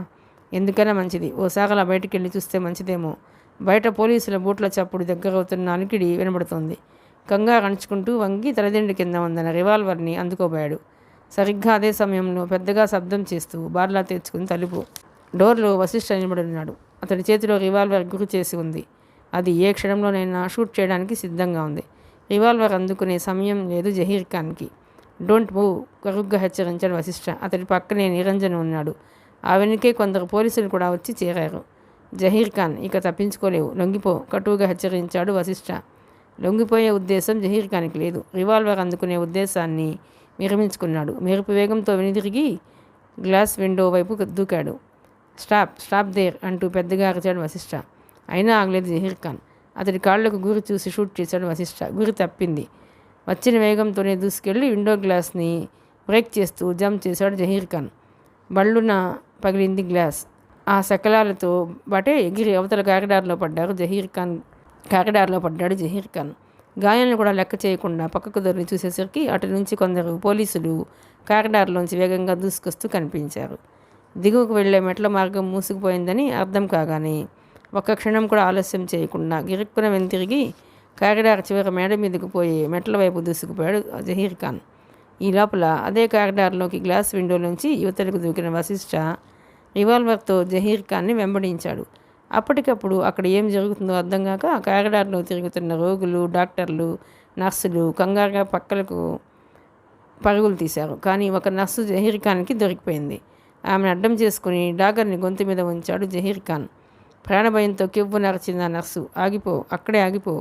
ఎందుకైనా మంచిది ఓసారి అలా బయటికి వెళ్ళి చూస్తే మంచిదేమో. బయట పోలీసుల బూట్ల చప్పుడు దగ్గరవుతున్న అలికిడి వినబడుతోంది. కంగారు అణుచుకుంటూ వంగి తలదిండి కింద ఉందన్న రివాల్వర్ని అందుకోబోయాడు. సరిగ్గా అదే సమయంలో పెద్దగా శబ్దం చేస్తూ బార్లా తెచ్చుకుని తలుపు డోర్లో వశిష్ఠ నిలబడున్నాడు. అతడి చేతిలో రివాల్వర్ గురి చేసి ఉంది. అది ఏ క్షణంలోనైనా షూట్ చేయడానికి సిద్ధంగా ఉంది. రివాల్వర్ అందుకునే సమయం లేదు జహీర్ ఖాన్కి. డోంట్ మూవ్ కరుగ్గా హెచ్చరించాడు వశిష్ఠ. అతడి పక్కనే నిరంజన్ ఉన్నాడు. ఆ వెనుకే కొందరు పోలీసులు కూడా వచ్చి చేరారు. జహీర్ ఖాన్, ఇక తప్పించుకోలేవు, లొంగిపో కటువుగా హెచ్చరించాడు వశిష్ఠ. లొంగిపోయే ఉద్దేశం జహీర్ ఖాన్కి లేదు. రివాల్వర్ అందుకునే ఉద్దేశాన్ని విరమించుకున్నాడు. మెరుపు వేగంతో వెనుదిరిగి గ్లాస్ విండో వైపు దూకాడు. స్టాప్ దేర్ అంటూ పెద్దగా అరిచాడు వశిష్ఠ. అయినా ఆగలేదు జహీర్ ఖాన్. అతడి కాళ్లకు గురి చూసి షూట్ చేశాడు వశిష్ఠ. గురి తప్పింది. వచ్చిన వేగంతోనే దూసుకెళ్ళి విండో గ్లాస్ని బ్రేక్ చేస్తూ జంప్ చేశాడు జహీర్ ఖాన్. బళ్ళున పగిలింది గ్లాస్. ఆ శకలాలతో బాటే ఎగిరి అవతల కారిడార్లో పడ్డాడు జహీర్ ఖాన్. గాయాలను కూడా లెక్క చేయకుండా పక్కకు దొరికి చూసేసరికి అటు నుంచి కొందరు పోలీసులు కారిడార్లోంచి వేగంగా దూసుకొస్తూ కనిపించారు. దిగువకు వెళ్లే మెట్ల మార్గం మూసుకుపోయిందని అర్థం కాగానే ఒక్క క్షణం కూడా ఆలస్యం చేయకుండా గిరుక్కున వెనుతిరిగి కారిడార్ చివర మేడ మీదకు పోయి మెట్ల వైపు దూసుకుపోయాడు జహీర్ ఖాన్. ఈ లోపల అదే కారిడార్లోకి గ్లాస్ విండోలోంచి యువతలకు దూకిన వశిష్ఠ రివాల్వర్తో జహీర్ ఖాన్ని వెంబడించాడు. అప్పటికప్పుడు అక్కడ ఏం జరుగుతుందో అర్థం కాక కారిడార్లో తిరుగుతున్న రోగులు, డాక్టర్లు, నర్సులు కంగారుగా పక్కలకు పరుగులు తీశారు. కానీ ఒక నర్సు జహీర్ ఖాన్కి దొరికిపోయింది. ఆమెను అడ్డం చేసుకుని డాగర్ని గొంతు మీద ఉంచాడు జహీర్ ఖాన్. ప్రాణభయంతో కెవ్వు నరచిన నర్సు, ఆగిపో, అక్కడే ఆగిపో,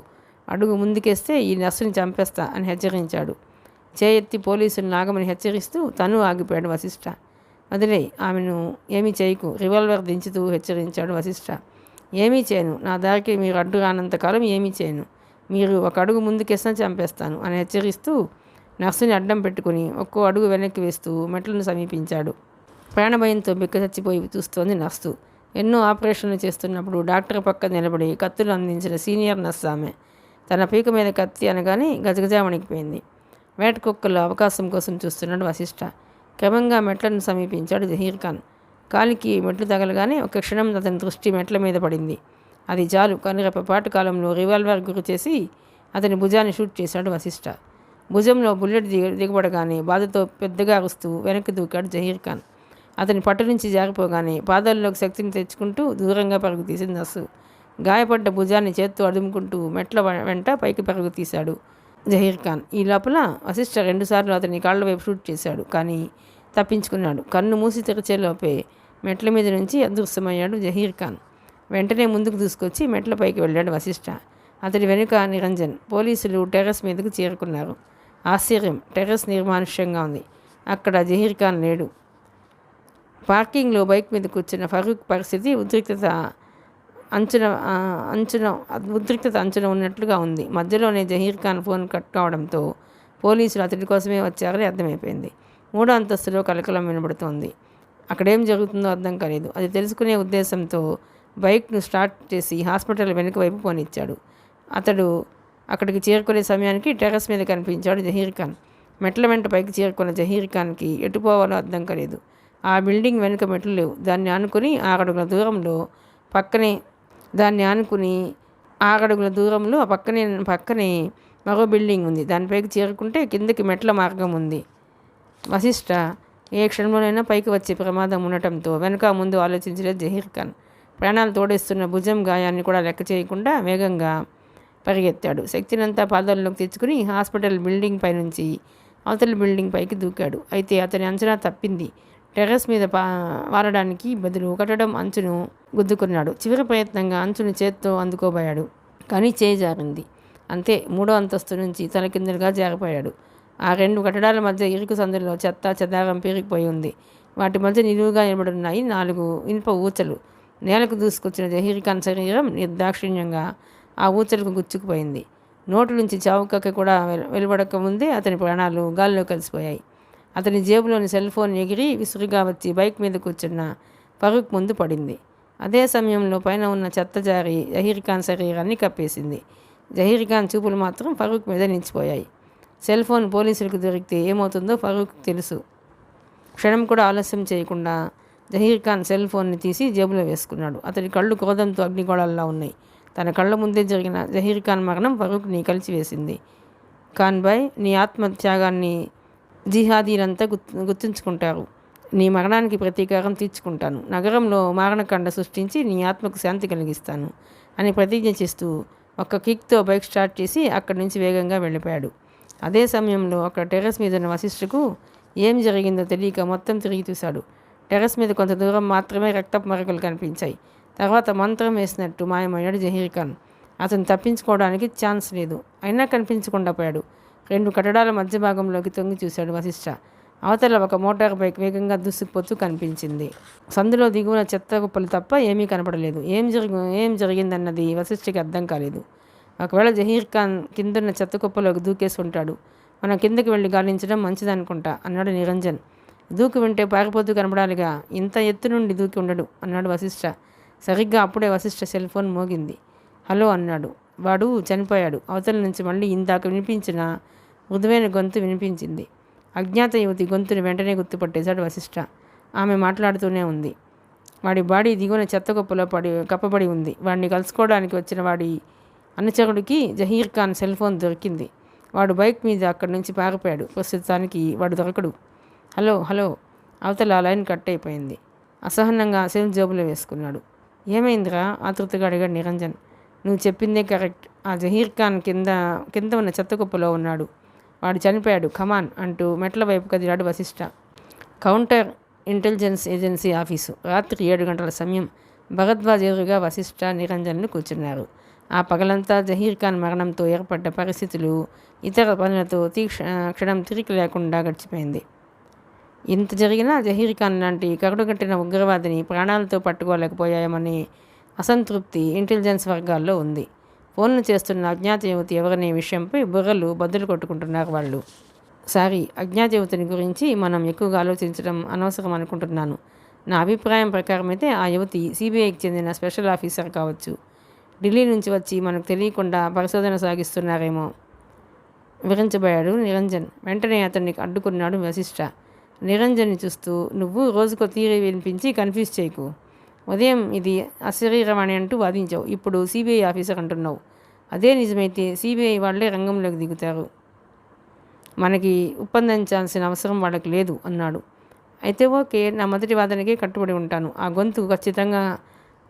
అడుగు ముందుకేస్తే ఈ నర్సుని చంపేస్తా అని హెచ్చరించాడు. చేయెత్తి పోలీసులను ఆగమని హెచ్చరిస్తూ తను ఆగిపోయాడు వశిష్ఠ. వదిలే, ఆమెను ఏమీ చేయకు, రివాల్వర్ దించుతూ హెచ్చరించాడు వశిష్ఠ. ఏమీ చేయను, నా దారికి మీరు అడ్డు రానంతకాలం ఏమీ చేయను, మీరు ఒక అడుగు ముందుకేసినా చంపేస్తాను అని హెచ్చరిస్తూ నర్సుని అడ్డం పెట్టుకుని ఒక్కో అడుగు వెనక్కి వేస్తూ మెట్లను సమీపించాడు. ప్రాణభయంతో బిక్క చచ్చిపోయి చూస్తోంది నర్సు. ఎన్నో ఆపరేషన్లు చేస్తున్నప్పుడు డాక్టర్ పక్క నిలబడి కత్తులు అందించిన సీనియర్ నర్సు ఆమె. తన పీక మీద కత్తి అనగానే గజగజా వణికిపోయింది. వేటకుక్కలో అవకాశం కోసం చూస్తున్నాడు వశిష్ఠ. క్రమంగా మెట్లను సమీపించాడు జహీర్ ఖాన్. కాలికి మెట్లు తగలగానే ఒక క్షణం అతని దృష్టి మెట్ల మీద పడింది. అది చాలు, కనురెప్పపాటు కాలంలో రివాల్వర్ గురి చేసి అతని భుజాన్ని షూట్ చేశాడు వశిష్ఠ. భుజంలో బుల్లెట్ దిగబడగానే బాధతో పెద్దగా అరుస్తూ వెనక్కి దూకాడు జహీర్ ఖాన్. అతని పట్టు నుంచి జారిపోగానే పాదాల్లోకి శక్తిని తెచ్చుకుంటూ దూరంగా పరుగు తీసింది నర్సు. గాయపడ్డ భుజాన్ని చేత్తో అదుముకుంటూ మెట్ల వెంట పైకి పరుగు తీశాడు జహీర్ ఖాన్. ఈ లోపల వశిష్ఠ 2 సార్లు అతని కాళ్ల వైపు షూట్ చేశాడు. కానీ తప్పించుకున్నాడు. కన్ను మూసి తెరిచేలోపే మెట్ల మీద నుంచి అదృశ్యమయ్యాడు జహీర్ ఖాన్. వెంటనే ముందుకు దూసుకొచ్చి మెట్ల పైకి వెళ్ళాడు వశిష్ఠ. అతడి వెనుక నిరంజన్. పోలీసులు టెర్రస్ మీదకు చేరుకున్నారు. ఆశ్చర్యం, టెర్రస్ నిర్మానుష్యంగా ఉంది. అక్కడ జహీర్ ఖాన్ లేడు. పార్కింగ్లో బైక్ మీద కూర్చున్న ఫరూక్ పరిస్థితి ఉద్రిక్తత అంచున ఉన్నట్లుగా ఉంది. మధ్యలోనే జహీర్ ఖాన్ ఫోన్ కట్ కావడంతో పోలీసులు అతడి కోసమే వచ్చారని అర్థమైపోయింది. 3వ అంతస్తులో కలకలం వినబడుతోంది. అక్కడేం జరుగుతుందో అర్థం కాలేదు. అది తెలుసుకునే ఉద్దేశంతో బైక్ను స్టార్ట్ చేసి హాస్పిటల్ వెనుక వైపు పోనిచ్చాడు. అతడు అక్కడికి చేరుకునే సమయానికి టెర్రస్ మీద కనిపించాడు జహీర్ ఖాన్. మెట్ల వెంట పైకి చేరుకున్న జహీర్ ఖాన్కి ఎటు పోవాలో అర్థం కాలేదు. ఆ బిల్డింగ్ వెనుక మెట్లు లేవు. దాన్ని ఆనుకుని 6 అడుగుల దూరంలో పక్కనే దాన్ని ఆనుకుని 6 అడుగుల దూరంలో పక్కనే మరో బిల్డింగ్ ఉంది. దానిపైకి చేరుకుంటే కిందకి మెట్ల మార్గం ఉంది. వశిష్ఠ ఏ క్షణంలోనైనా పైకి వచ్చే ప్రమాదం ఉండటంతో వెనక ముందు ఆలోచించలేదు జహీర్ ఖాన్. ప్రాణాలు తోడేస్తున్న భుజం గాయాన్ని కూడా లెక్క చేయకుండా వేగంగా పరిగెత్తాడు. శక్తినంతా పాదాల్లోకి తెచ్చుకుని హాస్పిటల్ బిల్డింగ్ పైనుంచి అవతలి బిల్డింగ్ పైకి దూకాడు. అయితే అతని అంచనా తప్పింది. టెర్రస్ మీద వారడానికి బదులు కట్టడం అంచును గుద్దుకున్నాడు. చివరి ప్రయత్నంగా అంచును చేత్తో అందుకోబోయాడు. కానీ చేయి జారింది. అంతే, 3వ అంతస్తు నుంచి తలకిందులుగా జారిపోయాడు. ఆ 2 కట్టడాల మధ్య ఇరుకు సందుల్లో చెత్త చెదారం పేరుకుపోయి ఉంది. వాటి మధ్య నిలువుగా నిలబడున్నాయి 4 ఇనుప ఊచలు. నేలకు దూసుకొచ్చిన జహీర్ ఖాన్ శరీరం నిర్దాక్షిణ్యంగా ఆ ఊచలకు గుచ్చుకుపోయింది. నోటు నుంచి చావుకక్క కూడా వెలువడక ముందే అతని ప్రాణాలు గాల్లో కలిసిపోయాయి. అతని జేబులోని సెల్ ఫోన్ ఎగిరి విసురుగా వచ్చి బైక్ మీద కూర్చున్న ఫరూక్ ముందు పడింది. అదే సమయంలో పైన ఉన్న చెత్త జారి జహీర్ ఖాన్ శరీరాన్ని కప్పేసింది. జహీర్ ఖాన్ చూపులు మాత్రం ఫరూక్ మీద నిలిచిపోయాయి. సెల్ ఫోన్ పోలీసులకు దొరికితే ఏమవుతుందో ఫరూక్ తెలుసు. క్షణం కూడా ఆలస్యం చేయకుండా జహీర్ ఖాన్ సెల్ ఫోన్ని తీసి జేబులో వేసుకున్నాడు. అతని కళ్ళు క్రోధంతో అగ్నిగోళాల్లో ఉన్నాయి. తన కళ్ళ ముందే జరిగిన జహీర్ ఖాన్ మరణం ఫరూక్ని కలిచివేసింది. ఖాన్ భాయ్, నీ ఆత్మత్యాగాన్ని జిహాదీలంతా గుర్తుంచుకుంటారు. నీ మరణానికి ప్రతీకారం తీర్చుకుంటాను. నగరంలో మారణకాండ సృష్టించి నీ ఆత్మకు శాంతి కలిగిస్తాను అని ప్రతిజ్ఞ చేస్తూ ఒక్క కిక్తో బైక్ స్టార్ట్ చేసి అక్కడి నుంచి వేగంగా వెళ్ళిపోయాడు. అదే సమయంలో అక్కడ టెర్రస్ మీద ఉన్న వశిష్ఠకు ఏం జరిగిందో తెలియక మొత్తం తిరిగి చూశాడు. టెర్రస్ మీద కొంత దూరం మాత్రమే రక్తపు మరకలు కనిపించాయి. తర్వాత మంత్రం వేసినట్టు మాయమయ్యాడు జహీర్ ఖాన్. అతను తప్పించుకోవడానికి ఛాన్స్ లేదు. అయినా కనిపించకుండా పోయాడు. 2 కట్టడాల మధ్య భాగంలోకి తొంగి చూశాడు వశిష్ఠ. అవతల ఒక మోటార్ బైక్ వేగంగా దూసుకుపోతూ కనిపించింది. సందులో దిగువన చెత్త కుప్పలు తప్ప ఏమీ కనపడలేదు. ఏం జరిగిందన్నది వశిష్ఠకి అర్థం కాలేదు. ఒకవేళ జహీర్ ఖాన్ కిందన్న చెత్త కుప్పలోకి దూకేసి ఉంటాడు. మనం కిందకి వెళ్ళి గాలించడం మంచిదనుకుంటా అన్నాడు నిరంజన్. దూకి వింటే పారిపోతూ కనపడాలిగా, ఇంత ఎత్తు నుండి దూకి ఉండడు అన్నాడు వశిష్ఠ. సరిగ్గా అప్పుడే వశిష్ఠ సెల్ ఫోన్ మోగింది. హలో అన్నాడు. వాడు చనిపోయాడు. అవతల నుంచి మళ్ళీ ఇందాక వినిపించిన మృదువైన గొంతు వినిపించింది. అజ్ఞాత యువతి గొంతుని వెంటనే గుర్తుపట్టేశాడు వశిష్ఠ. ఆమె మాట్లాడుతూనే ఉంది. వాడి బాడీ దిగువన చెత్త కుప్పలో కప్పబడి ఉంది. వాడిని కలుసుకోవడానికి వచ్చిన వాడి అనుచరుడికి జహీర్ ఖాన్ సెల్ ఫోన్ దొరికింది. వాడు బైక్ మీద అక్కడి నుంచి పారిపోయాడు. ప్రస్తుతానికి వాడు దొరకడు. హలో హలో అవతల లైన్ కట్ అయిపోయింది. అసహనంగా సెల్ జేబులో వేసుకున్నాడు. ఏమైందిరా ఆతృతగా అడిగాడు నిరంజన్. నువ్వు చెప్పిందే కరెక్ట్. ఆ జహీర్ ఖాన్ కింద ఉన్న చెత్త కుప్పలో ఉన్నాడు. వాడు చనిపోయాడు. కమాన్ అంటూ మెట్ల వైపు కదిలాడు Vasishta. Counter intelligence agency office. రాత్రి 7 గంటల సమయం. భరద్వాజ్ ఎదురుగా వశిష్ఠ నిరంజన్లు కూర్చున్నారు. ఆ పగలంతా జహీర్ ఖాన్ మరణంతో ఏర్పడ్డ పరిస్థితులు, ఇతర పనులతో క్షణం తిరిగి లేకుండా గడిచిపోయింది. ఇంత జరిగినా జహీర్ ఖాన్ లాంటి కరుడుగట్టిన ఉగ్రవాదిని ప్రాణాలతో పట్టుకోలేకపోయామనే అసంతృప్తి ఇంటెలిజెన్స్ వర్గాల్లో ఉంది. ఫోన్లు చేస్తున్న అజ్ఞాత యువతి ఎవరనే విషయంపై బుర్రలు బద్దలు కొట్టుకుంటున్నారు వాళ్ళు. సారీ, అజ్ఞాత యువతిని గురించి మనం ఎక్కువగా ఆలోచించడం అనవసరం అనుకుంటున్నాను. నా అభిప్రాయం ప్రకారం అయితే ఆ యువతి సిబిఐకి చెందిన స్పెషల్ ఆఫీసర్ కావచ్చు. ఢిల్లీ నుంచి వచ్చి మనకు తెలియకుండా పరిశోధన సాగిస్తున్నారేమో వివరించబోయాడు నిరంజన్. వెంటనే అతన్ని అడ్డుకున్నాడు వశిష్ఠ. నిరంజన్ని చూస్తూ, నువ్వు రోజుకో థియరీ వినిపించి కన్ఫ్యూజ్ చేయకు. ఉదయం ఇది అశరీరవాణి అంటూ వాదించావు. ఇప్పుడు సిబిఐ ఆఫీసర్ అంటున్నావు. అదే నిజమైతే సిబిఐ వాళ్ళే రంగంలోకి దిగుతారు. మనకి ఒప్పందించాల్సిన అవసరం వాళ్ళకి లేదు అన్నాడు. అయితే ఓకే, నా మొదటి వాదనకే కట్టుబడి ఉంటాను. ఆ గొంతు ఖచ్చితంగా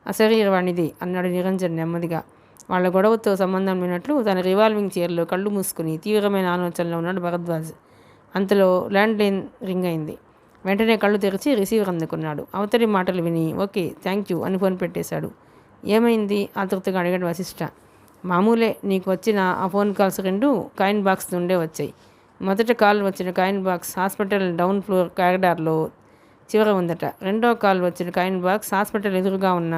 అశరీరవాణిది అన్నాడు నిరంజన్ నెమ్మదిగా. వాళ్ళ గొడవతో సంబంధం లేనట్లు తన రివాల్వింగ్ చైర్లో కళ్ళు మూసుకుని తీవ్రమైన ఆలోచనలో ఉన్నాడు భరద్వాజ్. అంతలో ల్యాండ్ లైన్ రింగ్ అయింది. వెంటనే కళ్ళు తెరిచి రిసీవర్ అందుకున్నాడు. అవతలి మాటలు విని ఓకే థ్యాంక్ యూ అని ఫోన్ పెట్టేశాడు. ఏమైంది ఆతృతగా అడిగాడు వశిష్ఠ. మామూలే, నీకు వచ్చిన ఆ ఫోన్ కాల్స్ 2 కాయిన్ బాక్స్ నుండే వచ్చాయి. మొదట కాల్ వచ్చిన coin box hospital down floor కారిడార్లో చివర ఉందట. రెండో కాల్ వచ్చిన కాయిన్ బాక్స్ హాస్పిటల్ ఎదురుగా ఉన్న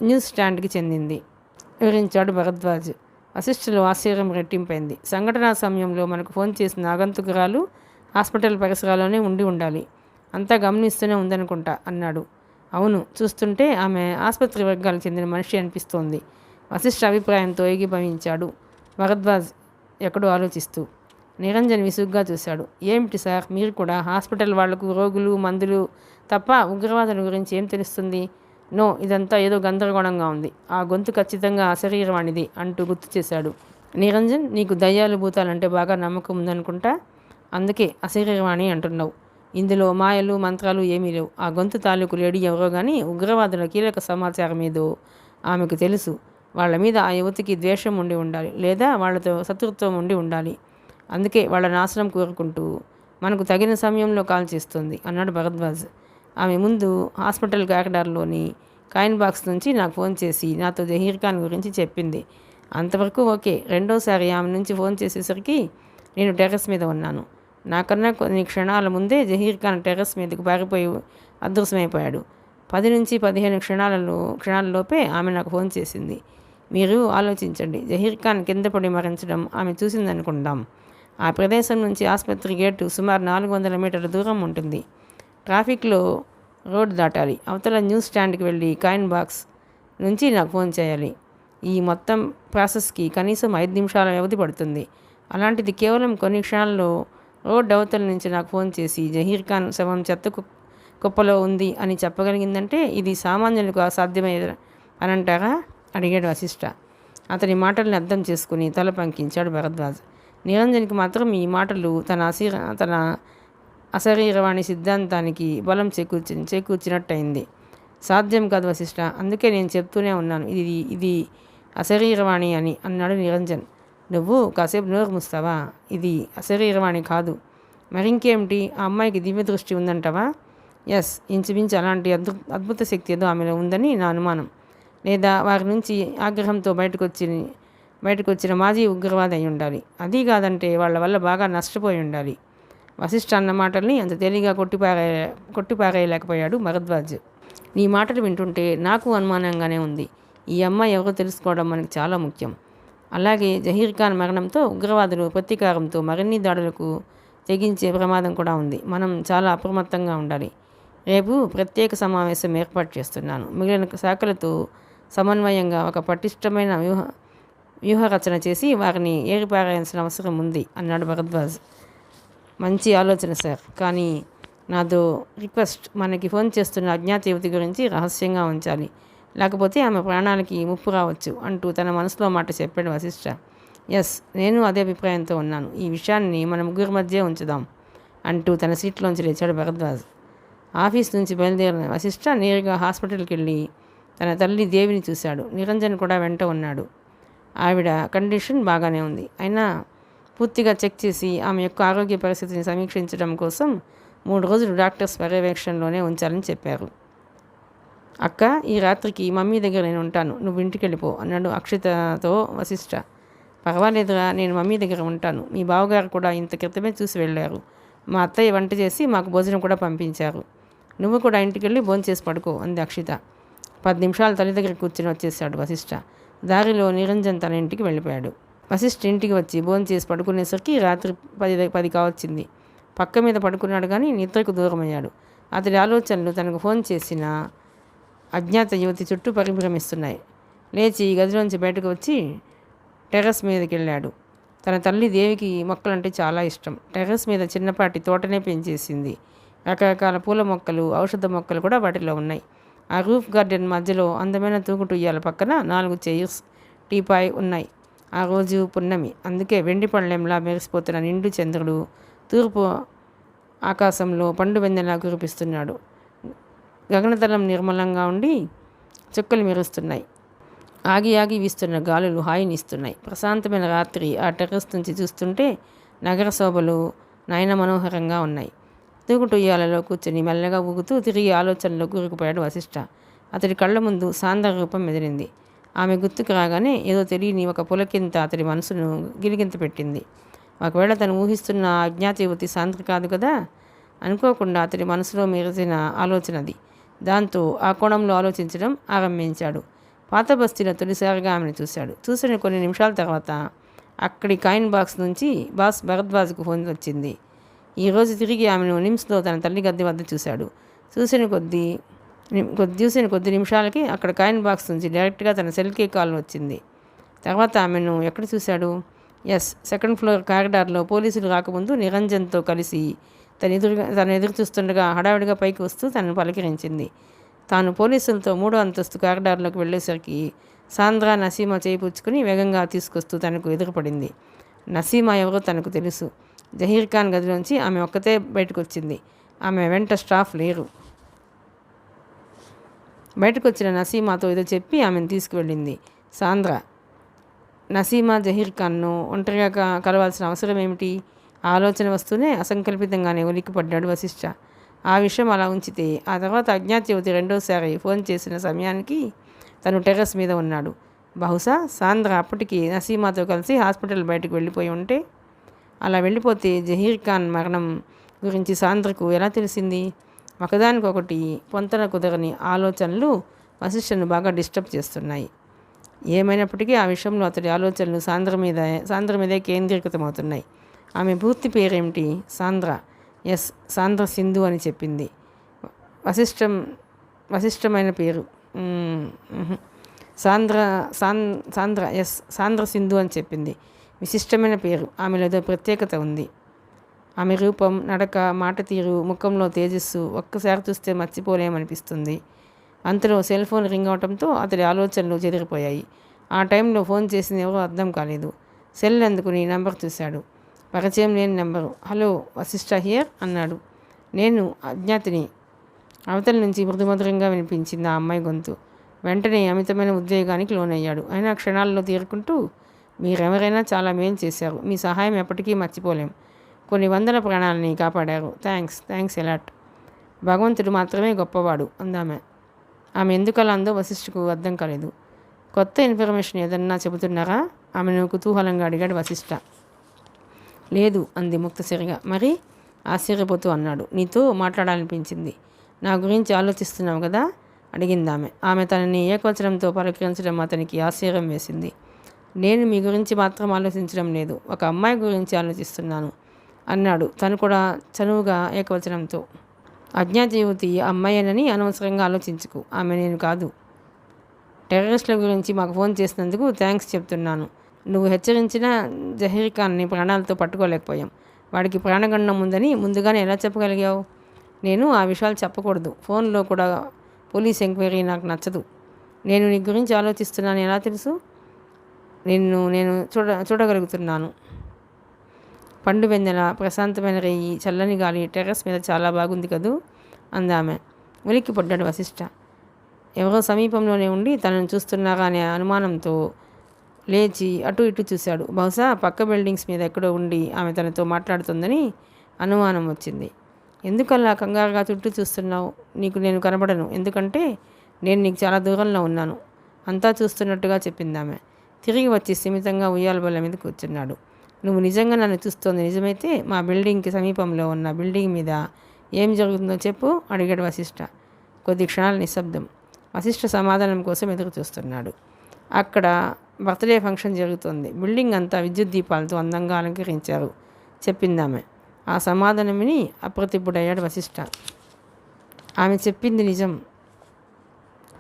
న్యూస్ స్టాండ్కి చెందింది వివరించాడు భరద్వాజ్. వశిష్ఠలో ఆశ్చర్యం రెట్టింపైంది. సంఘటనా సమయంలో మనకు ఫోన్ చేసిన ఆగంతుకురాలు హాస్పిటల్ పరిసరాల్లోనే ఉండాలి. అంతా గమనిస్తూనే ఉందనుకుంటా అన్నాడు. అవును, చూస్తుంటే ఆమె ఆసుపత్రి వర్గాలకు చెందిన మనిషి అనిపిస్తోంది. వశిష్ఠ అభిప్రాయంతో ఏకీభవించాడు భరద్వాజ్ ఎక్కడో ఆలోచిస్తూ. నిరంజన్ విసుగ్గా చూశాడు. ఏమిటి సార్, మీరు కూడా హాస్పిటల్ వాళ్లకు రోగులు మందులు తప్ప ఉగ్రవాదుల గురించి ఏం తెలుస్తుంది? నో, ఇదంతా ఏదో గందరగోళంగా ఉంది. ఆ గొంతు ఖచ్చితంగా అశరీరవాణిది అంటూ గుర్తు చేశాడు. నిరంజన్, నీకు దయ్యాలు భూతాలంటే బాగా నమ్మకం ఉందనుకుంటా, అందుకే అశరీరవాణి అంటున్నావు. ఇందులో మాయలు మంత్రాలు ఏమీ లేవు. ఆ గొంతు తాలూకు లేడీ ఎవరో కానీ ఉగ్రవాదుల కీలక సమాచారం ఏదో ఆమెకు తెలుసు. వాళ్ళ మీద ఆ యువతికి ద్వేషం ఉండి ఉండాలి, లేదా వాళ్లతో శత్రుత్వం ఉండి ఉండాలి. అందుకే వాళ్ళ నాశనం కోరుకుంటూ మనకు తగిన సమయంలో కాల్ చేస్తుంది అన్నాడు భరద్వాజ్. ఆమె ముందు హాస్పిటల్ కారిడార్లోని కాయిన్ బాక్స్ నుంచి నాకు ఫోన్ చేసి నాతో జహీర్ ఖాన్ గురించి చెప్పింది. అంతవరకు ఓకే. రెండోసారి ఆమె నుంచి ఫోన్ చేసేసరికి నేను టెర్రస్ మీద ఉన్నాను. నాకన్నా కొన్ని క్షణాల ముందే జహీర్ ఖాన్ టెర్రస్ మీదకు పారిపోయి అదృశ్యమైపోయాడు. 10 నుంచి 15 క్షణాలలోపే ఆమె నాకు ఫోన్ చేసింది. మీరు ఆలోచించండి, జహీర్ ఖాన్ కింద పడి మరణించడం ఆమె చూసిందనుకుందాం. ఆ ప్రదేశం నుంచి ఆసుపత్రి గేటు సుమారు 400 మీటర్ల దూరం ఉంటుంది. ట్రాఫిక్లో రోడ్ దాటాలి, అవతల న్యూస్ స్టాండ్కి వెళ్ళి కాయిన్ బాక్స్ నుంచి నాకు ఫోన్ చేయాలి. ఈ మొత్తం ప్రాసెస్కి కనీసం 5 నిమిషాల వ్యవధి పడుతుంది. అలాంటిది కేవలం కొన్ని క్షణాల్లో రోడ్ అవతల నుంచి నాకు ఫోన్ చేసి జహీర్ ఖాన్ శవం చెత్త కుప్పలో ఉంది అని చెప్పగలిగిందంటే ఇది సామాన్యులకు అసాధ్యమయ్యే అని అంటారా? అడిగాడు వశిష్ఠ. అతని మాటల్ని అర్థం చేసుకుని తల పంకించాడు భరద్వాజ్. నిరంజన్కి మాత్రం ఈ మాటలు తన అశరీరవాణి సిద్ధాంతానికి బలం చేకూర్చినట్టయింది. సాధ్యం కాదు వశిష్ఠ, అందుకే నేను చెప్తూనే ఉన్నాను ఇది అశరీరవాణి అని అన్నాడు నిరంజన్. నువ్వు కాసేపు నోరు మూస్తావా? ఇది అశరీరవాణి కాదు. మరింకేమిటి? ఆ అమ్మాయికి దివ్య దృష్టి ఉందంటావా? ఎస్, ఇంచుమించు అలాంటి అద్భుత శక్తి ఏదో ఆమెలో ఉందని నా అనుమానం. లేదా వారి నుంచి ఆగ్రహంతో బయటకు వచ్చిన మాజీ ఉగ్రవాది అయి ఉండాలి. అది కాదంటే వాళ్ళ వల్ల బాగా నష్టపోయి ఉండాలి. వశిష్ఠ అన్న మాటల్ని అంత తేలిగా కొట్టిపారేయలేకపోయాడు భరద్వాజ్. నీ మాటలు వింటుంటే నాకు అనుమానంగానే ఉంది. ఈ అమ్మాయి ఎవరో తెలుసుకోవడం మనకి చాలా ముఖ్యం. అలాగే జహీర్ ఖాన్ మరణంతో ఉగ్రవాదులు ప్రతీకారంతో మరిన్ని దాడులకు తెగించే ప్రమాదం కూడా ఉంది. మనం చాలా అప్రమత్తంగా ఉండాలి. రేపు ప్రత్యేక సమావేశం ఏర్పాటు చేస్తున్నాను. మిగిలిన శాఖలతో సమన్వయంగా ఒక పటిష్టమైన వ్యూహరచన చేసి వారిని ఏరిపారాయాల్సిన అవసరం ఉంది అన్నాడు భరద్వాజ్. మంచి ఆలోచన సార్, కానీ నాదో రిక్వెస్ట్. మనకి ఫోన్ చేస్తున్న అజ్ఞాత యువతి గురించి రహస్యంగా ఉంచాలి, లేకపోతే ఆమె ప్రాణాలకి ముప్పు రావచ్చు అంటూ తన మనసులో మాట చెప్పాడు వశిష్ఠ. ఎస్, నేను అదే అభిప్రాయంతో ఉన్నాను. ఈ విషయాన్ని మన ముగ్గురి మధ్య ఉంచుదాం అంటూ తన సీట్లోంచి లేచాడు భరద్వాజ్. ఆఫీస్ నుంచి బయలుదేరిన వశిష్ఠ నేరుగా హాస్పిటల్కి వెళ్ళి తన తల్లి దేవిని చూశాడు. నిరంజన్ కూడా వెంట ఉన్నాడు. ఆవిడ కండిషన్ బాగానే ఉంది, అయినా పూర్తిగా చెక్ చేసి ఆమె యొక్క ఆరోగ్య పరిస్థితిని సమీక్షించడం కోసం 3 రోజులు డాక్టర్స్ పర్యవేక్షణలోనే ఉంచాలని చెప్పారు. అక్క, ఈ రాత్రికి మమ్మీ దగ్గర నేను ఉంటాను, నువ్వు ఇంటికి వెళ్ళిపో అన్నాడు అక్షితతో వశిష్ఠ. పర్వాలేదురా, నేను మమ్మీ దగ్గర ఉంటాను. మీ బావగారు కూడా ఇంత క్రితమే చూసి వెళ్ళారు. మా అత్తయ్య వంట చేసి మాకు భోజనం కూడా పంపించారు. నువ్వు కూడా ఇంటికి వెళ్ళి భోంచేసి పడుకో అంది అక్షిత. 10 నిమిషాలు తల్లి దగ్గర కూర్చుని వచ్చేసాడు వశిష్ఠ. దారిలో నిరంజన్ తన ఇంటికి వెళ్ళిపోయాడు. వశిష్ఠ ఇంటికి వచ్చి భోంచేసి పడుకునేసరికి రాత్రి 10 కావచ్చింది. పక్క మీద పడుకున్నాడు కానీ నిద్రకు దూరమయ్యాడు. అతడి ఆలోచనలు తనకు ఫోన్ చేసిన అజ్ఞాత యువతి చుట్టూ పరిభ్రమిస్తున్నాయి. లేచి గదిలోంచి బయటకు వచ్చి టెర్రస్ మీదకి వెళ్ళాడు. తన తల్లి దేవికి మొక్కలంటే చాలా ఇష్టం. టెర్రస్ మీద చిన్నపాటి తోటనే పెంచేసింది. రకరకాల పూల మొక్కలు, ఔషధ మొక్కలు కూడా వాటిలో ఉన్నాయి. ఆ రూఫ్ గార్డెన్ మధ్యలో అందమైన తూగుటుయ్యాల పక్కన 4 చైర్స్, టీపాయ్ ఉన్నాయి. ఆ రోజు పున్నమి, అందుకే వెండి పళ్ళెంలా మెరిసిపోతున్న నిండు చంద్రుడు తూర్పు ఆకాశంలో పండు వెన్నెలా కురిపిస్తున్నాడు. గగనతలం నిర్మలంగా ఉండి చుక్కలు మెరుస్తున్నాయి. ఆగి ఆగి వీస్తున్న గాలులు హాయినిస్తున్నాయి. ప్రశాంతమైన రాత్రి ఆ టెర్రస్ నుంచి చూస్తుంటే నగర శోభలు నయన మనోహరంగా ఉన్నాయి. తూగుటుయ్యాలలో కూర్చొని మెల్లగా ఊగుతూ తిరిగి ఆలోచనలో కూరుకుపోయాడు వశిష్ఠ. అతడి కళ్ళ ముందు సాంద్ర రూపం మెదిలింది. ఆమె గుర్తుకు రాగానే ఏదో తెలియని ఒక పులకింత అతడి మనసును గిలిగింత పెట్టింది. ఒకవేళ తను ఊహిస్తున్న అజ్ఞాత యువతి సాంద్ర కాదు కదా? అనుకోకుండా అతడి మనసులో మెరిసిన ఆలోచనది. దాంతో ఆ కోణంలో ఆలోచించడం ఆరంభించాడు. పాత బస్తీలో తొలిసారిగా ఆమెను చూశాడు. చూసిన కొన్ని నిమిషాల తర్వాత అక్కడి కాయిన్ బాక్స్ నుంచి బాస్ భరద్వాజ్కు ఫోన్ వచ్చింది. ఈరోజు తిరిగి ఆమెను నిమ్స్లో తన తల్లి గద్దె వద్ద చూశాడు. చూసిన కొద్ది నిమిషాలకి అక్కడ కాయిన్ బాక్స్ నుంచి డైరెక్ట్గా తన సెల్కి కాల్ వచ్చింది. తర్వాత ఆమెను ఎక్కడ చూశాడు? సెకండ్ ఫ్లోర్ కారిడార్లో పోలీసులు రాకముందు నిరంజన్తో కలిసి తను ఎదురు చూస్తుండగా హడావిడిగా పైకి వస్తూ తనను పలకరించింది. తాను పోలీసులతో 3వ అంతస్తు కారిడార్లోకి వెళ్ళేసరికి సాంద్రా నసీమా చేయి పుచ్చుకుని వేగంగా తీసుకొస్తూ తనకు ఎదురుపడింది. నసీమా ఎవరో తనకు తెలుసు. జహీర్ ఖాన్ గదిలోంచి ఆమె ఒక్కతే బయటకు వచ్చింది. ఆమె వెంట స్టాఫ్ లేరు. బయటకు వచ్చిన నసీమాతో ఏదో చెప్పి ఆమెను తీసుకువెళ్ళింది సాంద్ర. నసీమా జహీర్ ఖాన్ను ఒంటరిగా కలవాల్సిన అవసరం ఏమిటి? ఆలోచన వస్తూనే అసంకల్పితంగానే ఉలిక్కిపడ్డాడు వశిష్ఠ. ఆ విషయం అలా ఉంచితే ఆ తర్వాత అజ్ఞాత యువతి రెండోసారి ఫోన్ చేసిన సమయానికి తను టెర్రస్ మీద ఉన్నాడు. బహుశా సాంద్ర అప్పటికి నసీమాతో కలిసి హాస్పిటల్ బయటకు వెళ్ళిపోయి ఉంటే, అలా వెళ్ళిపోతే జహీర్ ఖాన్ మరణం గురించి సాంద్రకు ఎలా తెలిసింది? ఒకదానికొకటి పొంతన కుదరని ఆలోచనలు వశిష్ఠను బాగా డిస్టర్బ్ చేస్తున్నాయి. ఏమైనప్పటికీ ఆ విషయంలో అతడి ఆలోచనలు సాంద్ర మీదే కేంద్రీకృతమవుతున్నాయి. ఆమె పూర్తి పేరేమిటి? సాంద్ర. సాంద్ర సింధు అని చెప్పింది. వశిష్టమైన పేరు. సాంద్ర సింధు అని చెప్పింది. విశిష్టమైన పేరు. ఆమెలో ఏదో ప్రత్యేకత ఉంది. ఆమె రూపం, నడక, మాట తీరు, ముఖంలో తేజస్సు ఒక్కసారి చూస్తే మర్చిపోలేమనిపిస్తుంది. అంతలో సెల్ ఫోన్ రింగ్ అవడంతో అతడి ఆలోచనలు చెదిరిపోయాయి. ఆ టైంలో ఫోన్ చేసింది ఎవరో అర్థం కాలేదు. సెల్ అందుకుని నంబర్ చూశాడు. పరిచయం లేని నెంబరు. హలో, వశిష్ఠ హియర్ అన్నాడు. నేను అజ్ఞాతిని. అవతల నుంచి మృదుమధురంగా వినిపించింది ఆ అమ్మాయి గొంతు. వెంటనే అమితమైన ఉద్వేగానికి లోనయ్యాడు. అయినా క్షణాల్లో తీరుకుంటూ, మీరెవరైనా చాలా మేలు చేశారు. మీ సహాయం ఎప్పటికీ మర్చిపోలేం. కొన్ని వందల ప్రాణాలని కాపాడారు. Thanks allot. భగవంతుడు మాత్రమే గొప్పవాడు అందామె. ఆమె ఎందుకలా అందో వశిష్ఠకు అర్థం కాలేదు. కొత్త ఇన్ఫర్మేషన్ ఏదన్నా చెబుతున్నారా? ఆమెను కుతూహలంగా అడిగాడు వశిష్ఠ. లేదు అంది ముక్తసరిగా. మరి? ఆశ్చర్యపోతూ అన్నాడు. నీతో మాట్లాడాలనిపించింది. నా గురించి ఆలోచిస్తున్నావు కదా అడిగిందామె. ఆమె తనని ఏకవచనంతో పలకరించడం అతనికి ఆశ్చర్యం వేసింది. నేను మీ గురించి మాత్రం ఆలోచించడం లేదు, ఒక అమ్మాయి గురించి ఆలోచిస్తున్నాను అన్నాడు తను కూడా చనువుగా ఏకవచనంతో. అజ్ఞాత యువతి అమ్మాయేనని అనవసరంగా ఆలోచించుకు. ఆమె నేను కాదు. టెర్రరిస్టుల గురించి మాకు ఫోన్ చేసినందుకు థ్యాంక్స్ చెప్తున్నాను. నువ్వు హెచ్చరించిన జహీర్ ఖాన్ని ప్రాణాలతో పట్టుకోలేకపోయాం. వాడికి ప్రాణగండం ఉందని ముందుగానే ఎలా చెప్పగలిగావు? నేను ఆ విషయాలు చెప్పకూడదు. ఫోన్లో కూడా పోలీస్ ఎంక్వైరీ నాకు నచ్చదు. నేను నీ గురించి ఆలోచిస్తున్నాను ఎలా తెలుసు? నేను చూడగలుగుతున్నాను. పండు వెన్నెల, ప్రశాంతమైన రేయి, చల్లని గాలి, టెర్రస్ మీద చాలా బాగుంది కదూ అందామె. ఉలిక్కి పడ్డాడు వశిష్ఠ. ఎవరో సమీపంలోనే ఉండి తనను చూస్తున్నారా అనే అనుమానంతో లేచి అటు ఇటు చూశాడు. బహుశా పక్క బిల్డింగ్స్ మీద ఎక్కడో ఉండి ఆమె తనతో మాట్లాడుతుందని అనుమానం వచ్చింది. ఎందుకల్లా కంగారుగా చుట్టూ చూస్తున్నావు? నీకు నేను కనబడను, ఎందుకంటే నేను నీకు చాలా దూరంలో ఉన్నాను అంతా చూస్తున్నట్టుగా చెప్పిందామె. తిరిగి వచ్చి స్థిమితంగా ఉయ్యాల బల్ల మీద కూర్చున్నాడు. నువ్వు నిజంగా నన్ను చూస్తోంది నిజమైతే మా బిల్డింగ్కి సమీపంలో ఉన్న బిల్డింగ్ మీద ఏం జరుగుతుందో చెప్పు అడిగాడు వశిష్ఠ. కొద్ది క్షణాల నిశ్శబ్దం. వశిష్ఠ సమాధానం కోసం ఎదురు చూస్తున్నాడు. అక్కడ బర్త్డే ఫంక్షన్ జరుగుతోంది. బిల్డింగ్ అంతా విద్యుత్ దీపాలతో అందంగా అలంకరించారు చెప్పిందామె. ఆ సమాధానం విని అప్రతిభుడయ్యాడు వశిష్ఠ. ఆమె చెప్పింది నిజం.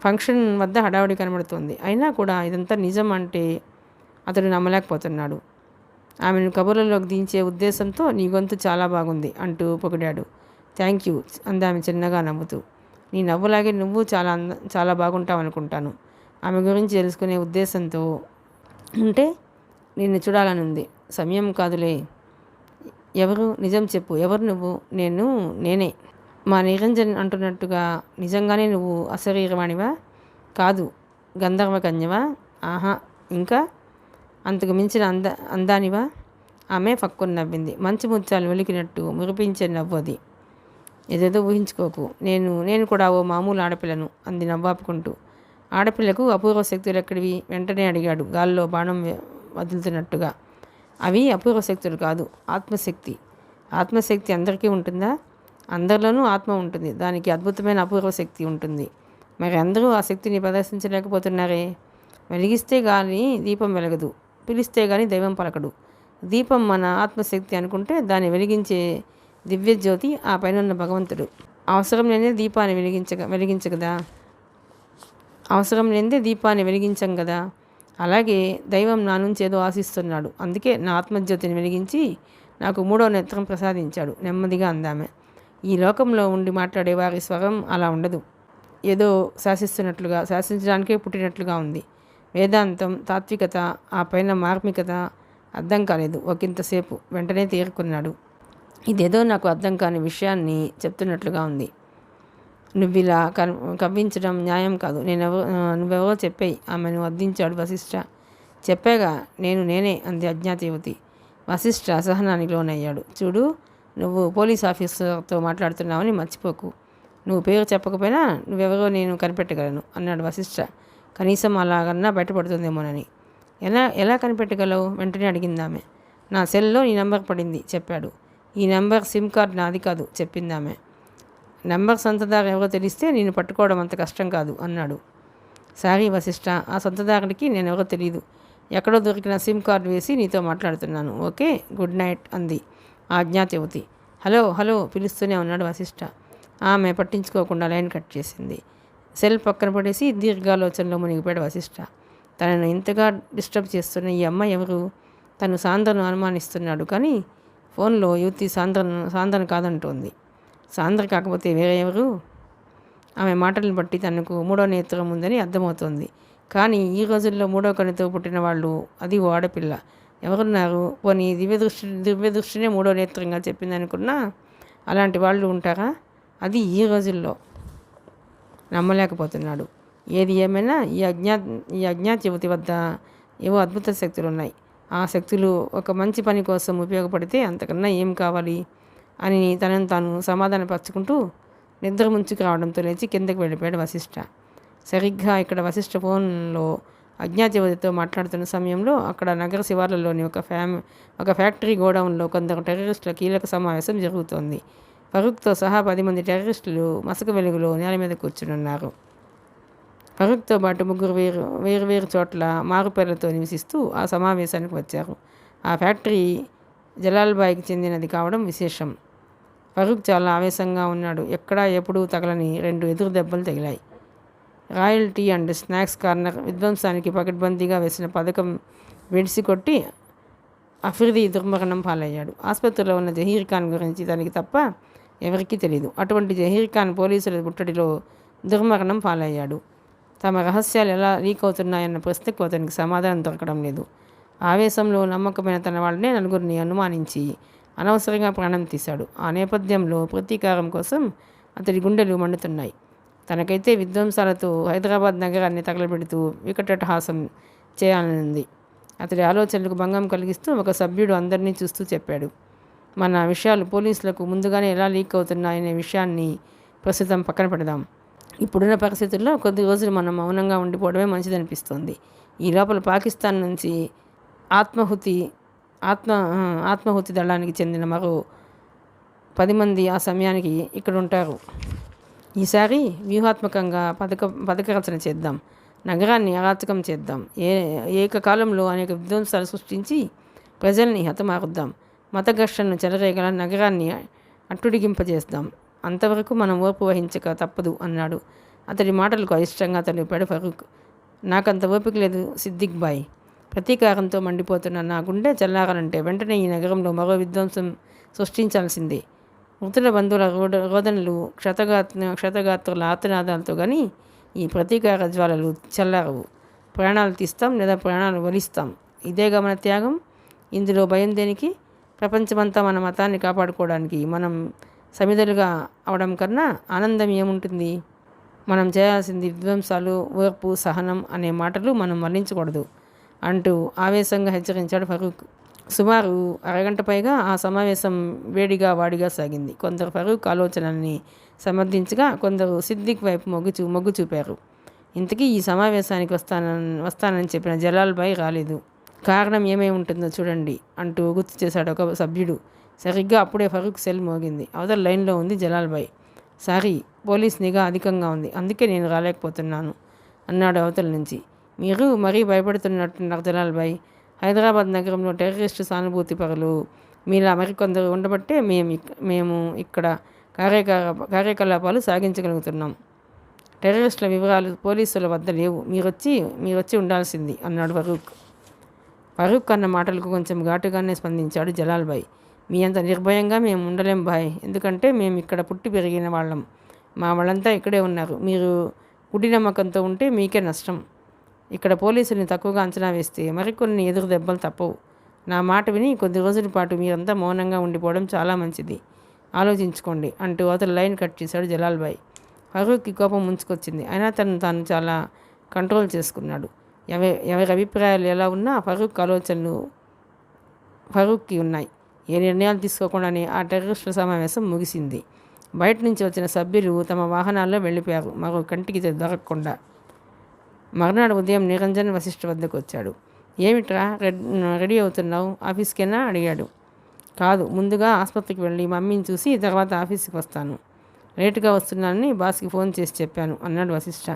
ఫంక్షన్ వద్ద హడావుడి కనబడుతోంది. అయినా కూడా ఇదంతా నిజం అంటే అతడు నమ్మలేకపోతున్నాడు. ఆమెను కబుర్లలోకి దించే ఉద్దేశంతో నీ గొంతు చాలా బాగుంది అంటూ పొగిడాడు. థ్యాంక్ యూ అందామె చిన్నగా నవ్వుతూ. నీ నవ్వులాగే నువ్వు చాలా బాగుంటావు అనుకుంటాను. ఆమె గురించి తెలుసుకునే ఉద్దేశంతో ఉంటే నిన్ను చూడాలని ఉంది. సమయం కాదులే. ఎవరు? నిజం చెప్పు. ఎవరు నువ్వు? నేనే. మా నిరంజన్ అంటున్నట్టుగా నిజంగానే నువ్వు అశరీరవాణివా? కాదు. గంధర్వ కన్యవా? ఆహా. ఇంకా అంతకు మించిన అందానివా? ఆమె ఫక్కుని నవ్వింది. మంచి ముత్యాలు వెలికినట్టు మురిపించే నవ్వు అది. ఏదేదో ఊహించుకోకు. నేను కూడా ఓ మామూలు ఆడపిల్లను అంది నవ్వాపుకుంటూ. ఆడపిల్లకు అపూర్వ శక్తులు ఎక్కడివి? వెంటనే అడిగాడు గాల్లో బాణం వదులుతున్నట్టుగా. అవి అపూర్వ శక్తులు కాదు, ఆత్మశక్తి. ఆత్మశక్తి అందరికీ ఉంటుందా? అందరిలోనూ ఆత్మ ఉంటుంది. దానికి అద్భుతమైన అపూర్వ శక్తి ఉంటుంది. మరి అందరూ ఆ శక్తిని ప్రదర్శించలేకపోతున్నారే. వెలిగిస్తే కానీ దీపం వెలగదు, పిలిస్తే కానీ దైవం పలకడు. దీపం మన ఆత్మశక్తి అనుకుంటే దాన్ని వెలిగించే దివ్యజ్యోతి ఆ పైన భగవంతుడు. అవసరం లేనిదే దీపాన్ని వెలిగించగదా? అవసరం లేనిదే దీపాన్ని వెలిగించం కదా. అలాగే దైవం నా నుంచి ఏదో ఆశిస్తున్నాడు, అందుకే నా ఆత్మజ్యోతిని వెలిగించి నాకు 3వ నేత్రం ప్రసాదించాడు నెమ్మదిగా అందామె. ఈ లోకంలో ఉండి మాట్లాడే వారి స్వరం అలా ఉండదు. ఏదో శాసిస్తున్నట్లుగా, శాసించడానికే పుట్టినట్లుగా ఉంది. వేదాంతం, తాత్వికత, ఆ పైన మార్మికత అర్థం కాలేదు ఒకంతసేపు. వెంటనే తేరుకున్నాడు. ఇదేదో నాకు అర్థం కాని విషయాన్ని చెప్తున్నట్లుగా ఉంది. నువ్విలా కవ్వించడం న్యాయం కాదు. నువ్వెవరో చెప్పేయి, ఆమెను వద్దించాడు వశిష్ఠ. చెప్పాగా, నేనే అంది అజ్ఞాత యువతి. వశిష్ఠ అసహనానికి లోనయ్యాడు. చూడు, నువ్వు పోలీస్ ఆఫీసర్తో మాట్లాడుతున్నావని మర్చిపోకు. నువ్వు పేరు చెప్పకపోయినా నువ్వెవరో నేను కనిపెట్టగలను అన్నాడు వశిష్ఠ. కనీసం అలాగన్నా బయటపడుతుందేమోనని. ఎలా కనిపెట్టగలవు? వెంటనే అడిగిందామె. నా సెల్లో నీ నెంబర్ పడింది చెప్పాడు. ఈ నెంబర్ సిమ్ కార్డ్ నాది కాదు చెప్పిందామె. నెంబర్ సొంతదారు ఎవరో తెలిస్తే నేను పట్టుకోవడం అంత కష్టం కాదు అన్నాడు. సారీ వశిష్ఠ, ఆ సొంతదారుడికి నేనెవరో తెలియదు. ఎక్కడో దొరికిన సిమ్ కార్డు వేసి నీతో మాట్లాడుతున్నాను. ఓకే, గుడ్ నైట్ అంది ఆ అజ్ఞాత యువతి. హలో పిలుస్తూనే ఉన్నాడు వశిష్ఠ. ఆమె పట్టించుకోకుండా లైన్ కట్ చేసింది. సెల్ పక్కన పడేసి దీర్ఘాలోచనలో మునిగిపోయాడు వశిష్ఠ. తనను ఇంతగా డిస్టర్బ్ చేస్తున్న ఈ అమ్మాయి ఎవరు? తను సాంద్రను అనుమానిస్తున్నాడు, కానీ ఫోన్లో యువతి సాంద్రను కాదంటోంది. సాంద్ర కాకపోతే వేరే ఎవరు? ఆమె మాటలను బట్టి తనకు 3వ నేత్రం ఉందని అర్థమవుతోంది. కానీ ఈ రోజుల్లో 3వ కన్నుతో పుట్టిన వాళ్ళు, అది ఓ ఆడపిల్ల, ఎవరున్నారు? పోనీ దివ్యదృష్టినే 3వ నేత్రంగా చెప్పింది అనుకున్నా అలాంటి వాళ్ళు ఉంటారా? అది ఈ రోజుల్లో. నమ్మలేకపోతున్నాడు. ఏది ఏమైనా ఈ అజ్ఞాత యువతి వద్ద ఏవో అద్భుత శక్తులు ఉన్నాయి. ఆ శక్తులు ఒక మంచి పని కోసం ఉపయోగపడితే అంతకన్నా ఏం కావాలి అని తనను తాను సమాధానపరుచుకుంటూ నిద్ర ముంచుకు రావడంతో లేచి కిందకి వెళ్ళిపోయాడు వశిష్ఠ. సరిగ్గా ఇక్కడ వశిష్ఠ ఫోన్లో అజ్ఞాత యువతితో మాట్లాడుతున్న సమయంలో అక్కడ నగర శివార్లలోని ఒక ఫ్యాక్టరీ గోడౌన్లో కొందరు టెర్రరిస్టుల కీలక సమావేశం జరుగుతోంది. ఫరూక్తో సహా 10 మంది టెర్రరిస్టులు మసక వెలుగులో నేల మీద కూర్చునున్నారు. ఫరూక్తో పాటు 3 వేరు చోట్ల మారుపేర్లతో నివసిస్తూ ఆ సమావేశానికి వచ్చారు. ఆ ఫ్యాక్టరీ జలాల్బాయికి చెందినది కావడం విశేషం. ఫరూక్ చాలా ఆవేశంగా ఉన్నాడు. ఎక్కడా ఎప్పుడూ తగలని 2 ఎదురు దెబ్బలు తగిలాయి. Royal tea and snacks corner విధ్వంసానికి పకడ్బందీగా వేసిన పథకం వెడిసి కొట్టి అఫ్రిది దుర్మరణం పాలయ్యాడు. ఆసుపత్రిలో ఉన్న జహీర్ ఖాన్ గురించి తనకి తప్ప ఎవరికీ తెలియదు. అటువంటి జహీర్ ఖాన్ పోలీసుల ముట్టడిలో దుర్మరణం పాలయ్యాడు. తమ రహస్యాలు ఎలా లీక్ అవుతున్నాయన్న ప్రశ్నకు అతనికి సమాధానం దొరకడం లేదు. ఆవేశంలో నమ్మకమైన తన వాళ్ళనే నలుగురిని అనుమానించి అనవసరంగా ప్రాణం తీశాడు. ఆ నేపథ్యంలో ప్రతీకారం కోసం అతడి గుండెలు మండుతున్నాయి. తనకైతే విధ్వంసాలతో హైదరాబాద్ నగరాన్ని తగలబెడుతూ వికటహాసం చేయాలనుంది. అతడి ఆలోచనలకు భంగం కలిగిస్తూ ఒక సభ్యుడు అందరినీ చూస్తూ చెప్పాడు. మన విషయాలు పోలీసులకు ముందుగానే ఎలా లీక్ అవుతున్నాయనే విషయాన్ని ప్రస్తుతం పక్కన పెడదాం. ఇప్పుడున్న పరిస్థితుల్లో కొద్ది రోజులు మనం మౌనంగా ఉండిపోవడమే మంచిదనిపిస్తోంది. ఈ లోపల పాకిస్తాన్ నుంచి ఆత్మాహుతి దళానికి చెందిన మరో 10 మంది ఆ సమయానికి ఇక్కడ ఉంటారు. ఈసారి వ్యూహాత్మకంగా పథక రచన చేద్దాం. నగరాన్ని అరాచకం చేద్దాం. ఏకకాలంలో అనేక విధ్వంసాలు సృష్టించి ప్రజల్ని హతమారుద్దాం. మత ఘర్షణను చెలరేగల నగరాన్ని అట్టుడిగింపజేద్దాం. అంతవరకు మనం ఓర్పు వహించక తప్పదు అన్నాడు. అతడి మాటలకు అయిష్టంగా తలిపాడు ఫరూక్. నాకంత ఓపిక లేదు సిద్దిక్ బాయ్. ప్రతీకారంతో మండిపోతున్న నా గుండె చల్లారాలంటే వెంటనే ఈ నగరంలో మరో విధ్వంసం సృష్టించాల్సిందే. మృతుల బంధువుల రోదనలు, క్షతగాత్రుల ఆర్తనాదాలతో కానీ ఈ ప్రతీకార జ్వాలలు చల్లారవు. ప్రాణాలు తీస్తాం లేదా ప్రాణాలు వలిస్తాం. ఇదేగా మన త్యాగం. ఇందులో భయం దేనికి? ప్రపంచమంతా మన మతాన్ని కాపాడుకోవడానికి మనం సమిధలుగా అవడం కన్నా ఆనందం ఏముంటుంది? మనం చేయాల్సింది విధ్వంసాలు, ఓర్పు, సహనం అనే మాటలు మనం మరణించకూడదు అంటూ ఆవేశంగా హెచ్చరించాడు ఫరూక్. సుమారు అరగంట పైగా ఆ సమావేశం వాడిగా సాగింది. కొందరు ఫరూక్ ఆలోచనల్ని సమర్థించగా, కొందరు సిద్దిక్ వైపు మొగ్గు చూపారు. ఇంతకీ ఈ సమావేశానికి వస్తానని చెప్పిన జలాల్బాయ్ రాలేదు. కారణం ఏమై ఉంటుందో చూడండి అంటూ గుర్తు చేశాడు ఒక సభ్యుడు. సరిగ్గా అప్పుడే ఫరూక్ సెల్ మోగింది. అవతల లైన్లో ఉంది జలాల్బాయ్. సారీ, పోలీస్ నిఘా అధికంగా ఉంది, అందుకే నేను రాలేకపోతున్నాను అన్నాడు అవతల నుంచి. మీరు మరీ భయపడుతున్నట్టున్నారు జలాల్బాయ్. హైదరాబాద్ నగరంలో టెర్రరిస్టు సానుభూతి పరులు మీలా మరికొందరు ఉండబట్టే మేము ఇక్కడ కార్యకలాపాలు సాగించగలుగుతున్నాం. టెర్రరిస్టుల వివరాలు పోలీసుల వద్ద లేవు, మీరొచ్చి ఉండాల్సింది అన్నాడు ఫరూక్ అన్న మాటలకు కొంచెం ఘాటుగానే స్పందించాడు జలాల్బాయ్. మీ అంత నిర్భయంగా మేము ఉండలేం బాయ్, ఎందుకంటే మేము ఇక్కడ పుట్టి పెరిగిన వాళ్ళం, మా వాళ్ళంతా ఇక్కడే ఉన్నారు. మీరు గుడి నమ్మకంతో ఉంటే మీకే నష్టం. ఇక్కడ పోలీసుల్ని తక్కువగా అంచనా వేస్తే మరికొన్ని ఎదురు దెబ్బలు తప్పవు. నా మాట విని కొద్ది రోజుల పాటు మీరంతా మౌనంగా ఉండిపోవడం చాలా మంచిది, ఆలోచించుకోండి అంటూ అతను లైన్ కట్ చేశాడు జలాల్బాయ్. ఫరూక్కి కోపం ముంచుకొచ్చింది. అయినా తాను చాలా కంట్రోల్ చేసుకున్నాడు. ఎవరి అభిప్రాయాలు ఎలా ఉన్నా ఫరూక్ ఆలోచనలు ఫరూక్కి ఉన్నాయి. ఏ నిర్ణయాలు తీసుకోకుండానే ఆ టెర్రరిస్టుల సమావేశం ముగిసింది. బయట నుంచి వచ్చిన సభ్యులు తమ వాహనాల్లో వెళ్ళిపోయారు, మరో కంటికి దొరకకుండా. మర్నాడు ఉదయం నిరంజన్ వశిష్ఠ వద్దకు వచ్చాడు. ఏమిట్రా రెడీ అవుతున్నావు, ఆఫీస్కేనా అడిగాడు. కాదు, ముందుగా ఆసుపత్రికి వెళ్ళి మమ్మీని చూసి తర్వాత ఆఫీస్కి వస్తాను. లేటుగా వస్తున్నానని బాస్కి ఫోన్ చేసి చెప్పాను అన్నాడు వశిష్ఠ.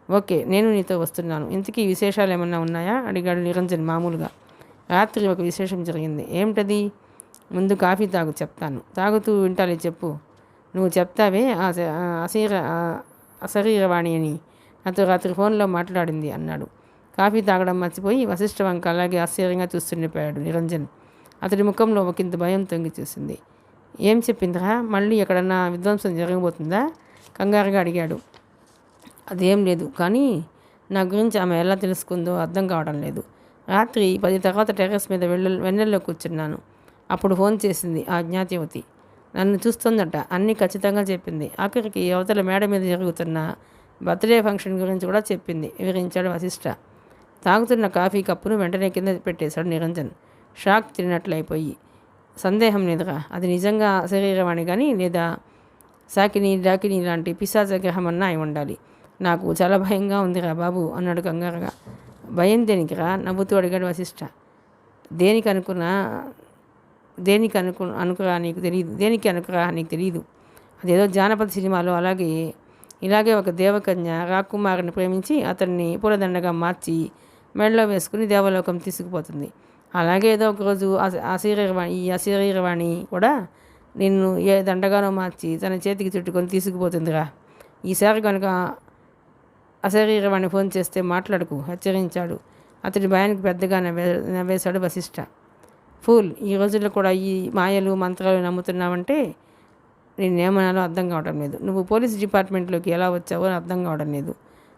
ఓకే, నేను నీతో వస్తున్నాను. ఇంతకీ విశేషాలు ఏమన్నా ఉన్నాయా అడిగాడు నిరంజన్ మామూలుగా. రాత్రి ఒక విశేషం జరిగింది. ఏమిటది? ముందు కాఫీ తాగు, చెప్తాను. తాగుతూ వింటాలే, చెప్పు. నువ్వు చెప్తావే, అశరీరవాణి అని నాతో రాత్రి ఫోన్లో మాట్లాడింది అన్నాడు. కాఫీ తాగడం మర్చిపోయి వశిష్ఠ వంక అలాగే ఆశ్చర్యంగా చూస్తుండిపోయాడు నిరంజన్. అతడి ముఖంలో ఒకంత భయం తొంగి చూసింది. ఏం చెప్పిందిరా? మళ్ళీ ఎక్కడన్నా విధ్వంసం జరగబోతుందా? కంగారుగా అడిగాడు. అదేం లేదు, కానీ నా గురించి ఆమె ఎలా తెలుసుకుందో అర్థం కావడం లేదు. రాత్రి 10 తర్వాత టెర్రస్ మీద వెన్నెల్లో కూర్చున్నాను. అప్పుడు ఫోన్ చేసింది ఆ అజ్ఞాతయువతి. నన్ను చూస్తుందట, అన్నీ ఖచ్చితంగా చెప్పింది. ఆఖరికి అవతల మేడ మీద జరుగుతున్న బర్త్డే ఫంక్షన్ గురించి కూడా చెప్పింది, వివరించాడు వశిష్ఠ. తాగుతున్న కాఫీ కప్పును వెంటనే కింద పెట్టేశాడు నిరంజన్, షాక్ తిరిగినట్లయిపోయి. సందేహం లేదురా, అది నిజంగా శరీరవాణి కానీ లేదా సాకిని డాకిని లాంటి పిశాచ గ్రహమన్నా అయి ఉండాలి. నాకు చాలా భయంగా ఉందిరా బాబు అన్నాడు కంగారుగా. భయం దేనికిరా? నవ్వుతూ అడిగాడు వశిష్ఠ. దేనికి అనుకురా నీకు తెలియదు. అదేదో జానపద సినిమాలో ఇలాగే ఒక దేవకన్య రాకుమారుని ప్రేమించి అతన్ని పూలదండగా మార్చి మెడలో వేసుకుని దేవలోకం తీసుకుపోతుంది. అలాగే ఏదో ఒకరోజు ఈ అశరీరవాణి కూడా నిన్ను ఏ దండగానో మార్చి తన చేతికి చుట్టుకొని తీసుకుపోతుందిరా. ఈసారి కనుక అశరీరవాణి ఫోన్ చేస్తే మాట్లాడుకు, హెచ్చరించాడు. అతడి భయానికి పెద్దగా నవ్వేశాడు వశిష్ఠ. ఫూల్, ఈ రోజుల్లో కూడా ఈ మాయలు మంత్రాలు నమ్ముతున్నావంటే నిన్నేమనాలో అర్థం కావడం లేదు. నువ్వు పోలీస్ డిపార్ట్మెంట్లోకి ఎలా వచ్చావో అర్థం కావడం లేదు.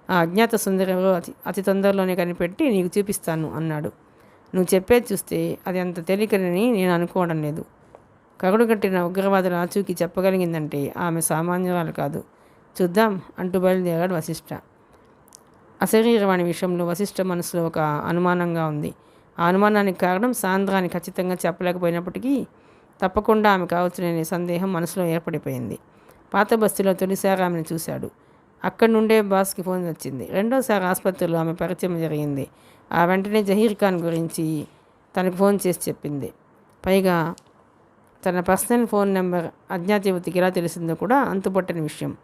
ఆ అజ్ఞాత సుందరంలో అతి తొందరలోనే కనిపెట్టి నీకు చూపిస్తాను అన్నాడు. నువ్వు చెప్పేది చూస్తే అది అంత తేలికని నేను అనుకోవడం లేదు. కగుడుగట్టిన ఉగ్రవాదుల ఆచూకీ చెప్పగలిగిందంటే ఆమె సామాన్యురాలు కాదు. చూద్దాం అంటూ బయలుదేరాడు వశిష్ఠ. అశరీరవాణి విషయంలో వశిష్ఠ మనసులో ఒక అనుమానంగా ఉంది. ఆ అనుమానానికి కారణం సాంద్రాన్ని ఖచ్చితంగా చెప్పలేకపోయినప్పటికీ తప్పకుండా ఆమె కావచ్చుననే సందేహం మనసులో ఏర్పడిపోయింది. పాత బస్తీలో తొలిసారి ఆమెను చూశాడు. అక్కడి నుండే బాస్కి ఫోన్ వచ్చింది. రెండోసారి ఆసుపత్రిలో ఆమె పరిచయం జరిగింది. ఆ వెంటనే జహీర్ ఖాన్ గురించి తనకు ఫోన్ చేసి చెప్పింది. పైగా తన పర్సనల్ ఫోన్ నెంబర్ అజ్ఞాత యువతికి ఎలా తెలిసిందో కూడా అంతుపట్టని విషయం.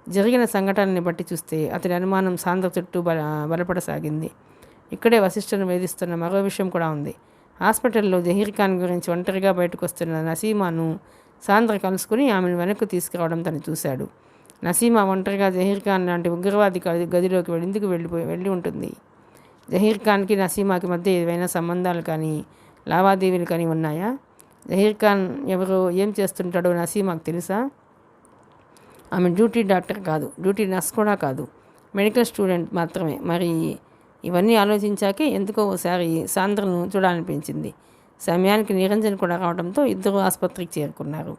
జరిగిన సంఘటనని బట్టి చూస్తే అతని అనుమానం సాంద్ర చుట్టూ బలపడసాగింది. ఇక్కడే వశిష్ఠను వేధిస్తున్న మరో విషయం కూడా ఉంది. హాస్పిటల్లో జహీర్ ఖాన్ గురించి ఒంటరిగా బయటకు వస్తున్న నసీమాను సాంద్ర కలుసుకుని ఆమెను వెనక్కు తీసుకురావడం తను చూశాడు. నసీమా ఒంటరిగా జహీర్ ఖాన్ లాంటి ఉగ్రవాది గదిలోకి ఎందుకు వెళ్ళి ఉంటుంది? జహీర్ ఖాన్కి నసీమాకి మధ్య ఏవైనా సంబంధాలు కానీ లావాదేవీలు కానీ ఉన్నాయా? జహీర్ ఖాన్ ఎవరో, ఏం చేస్తుంటాడో నసీమాకు తెలుసా? ఆమె డ్యూటీ డాక్టర్ కాదు, డ్యూటీ నర్స్ కూడా కాదు, మెడికల్ స్టూడెంట్ మాత్రమే. మరి ఇవన్నీ ఆలోచించాకే ఎందుకో ఒకసారి సాంద్రను చూడాలనిపించింది. సమయానికి నిరంజన్ కూడా రావడంతో ఇద్దరు ఆసుపత్రికి చేరుకున్నారు.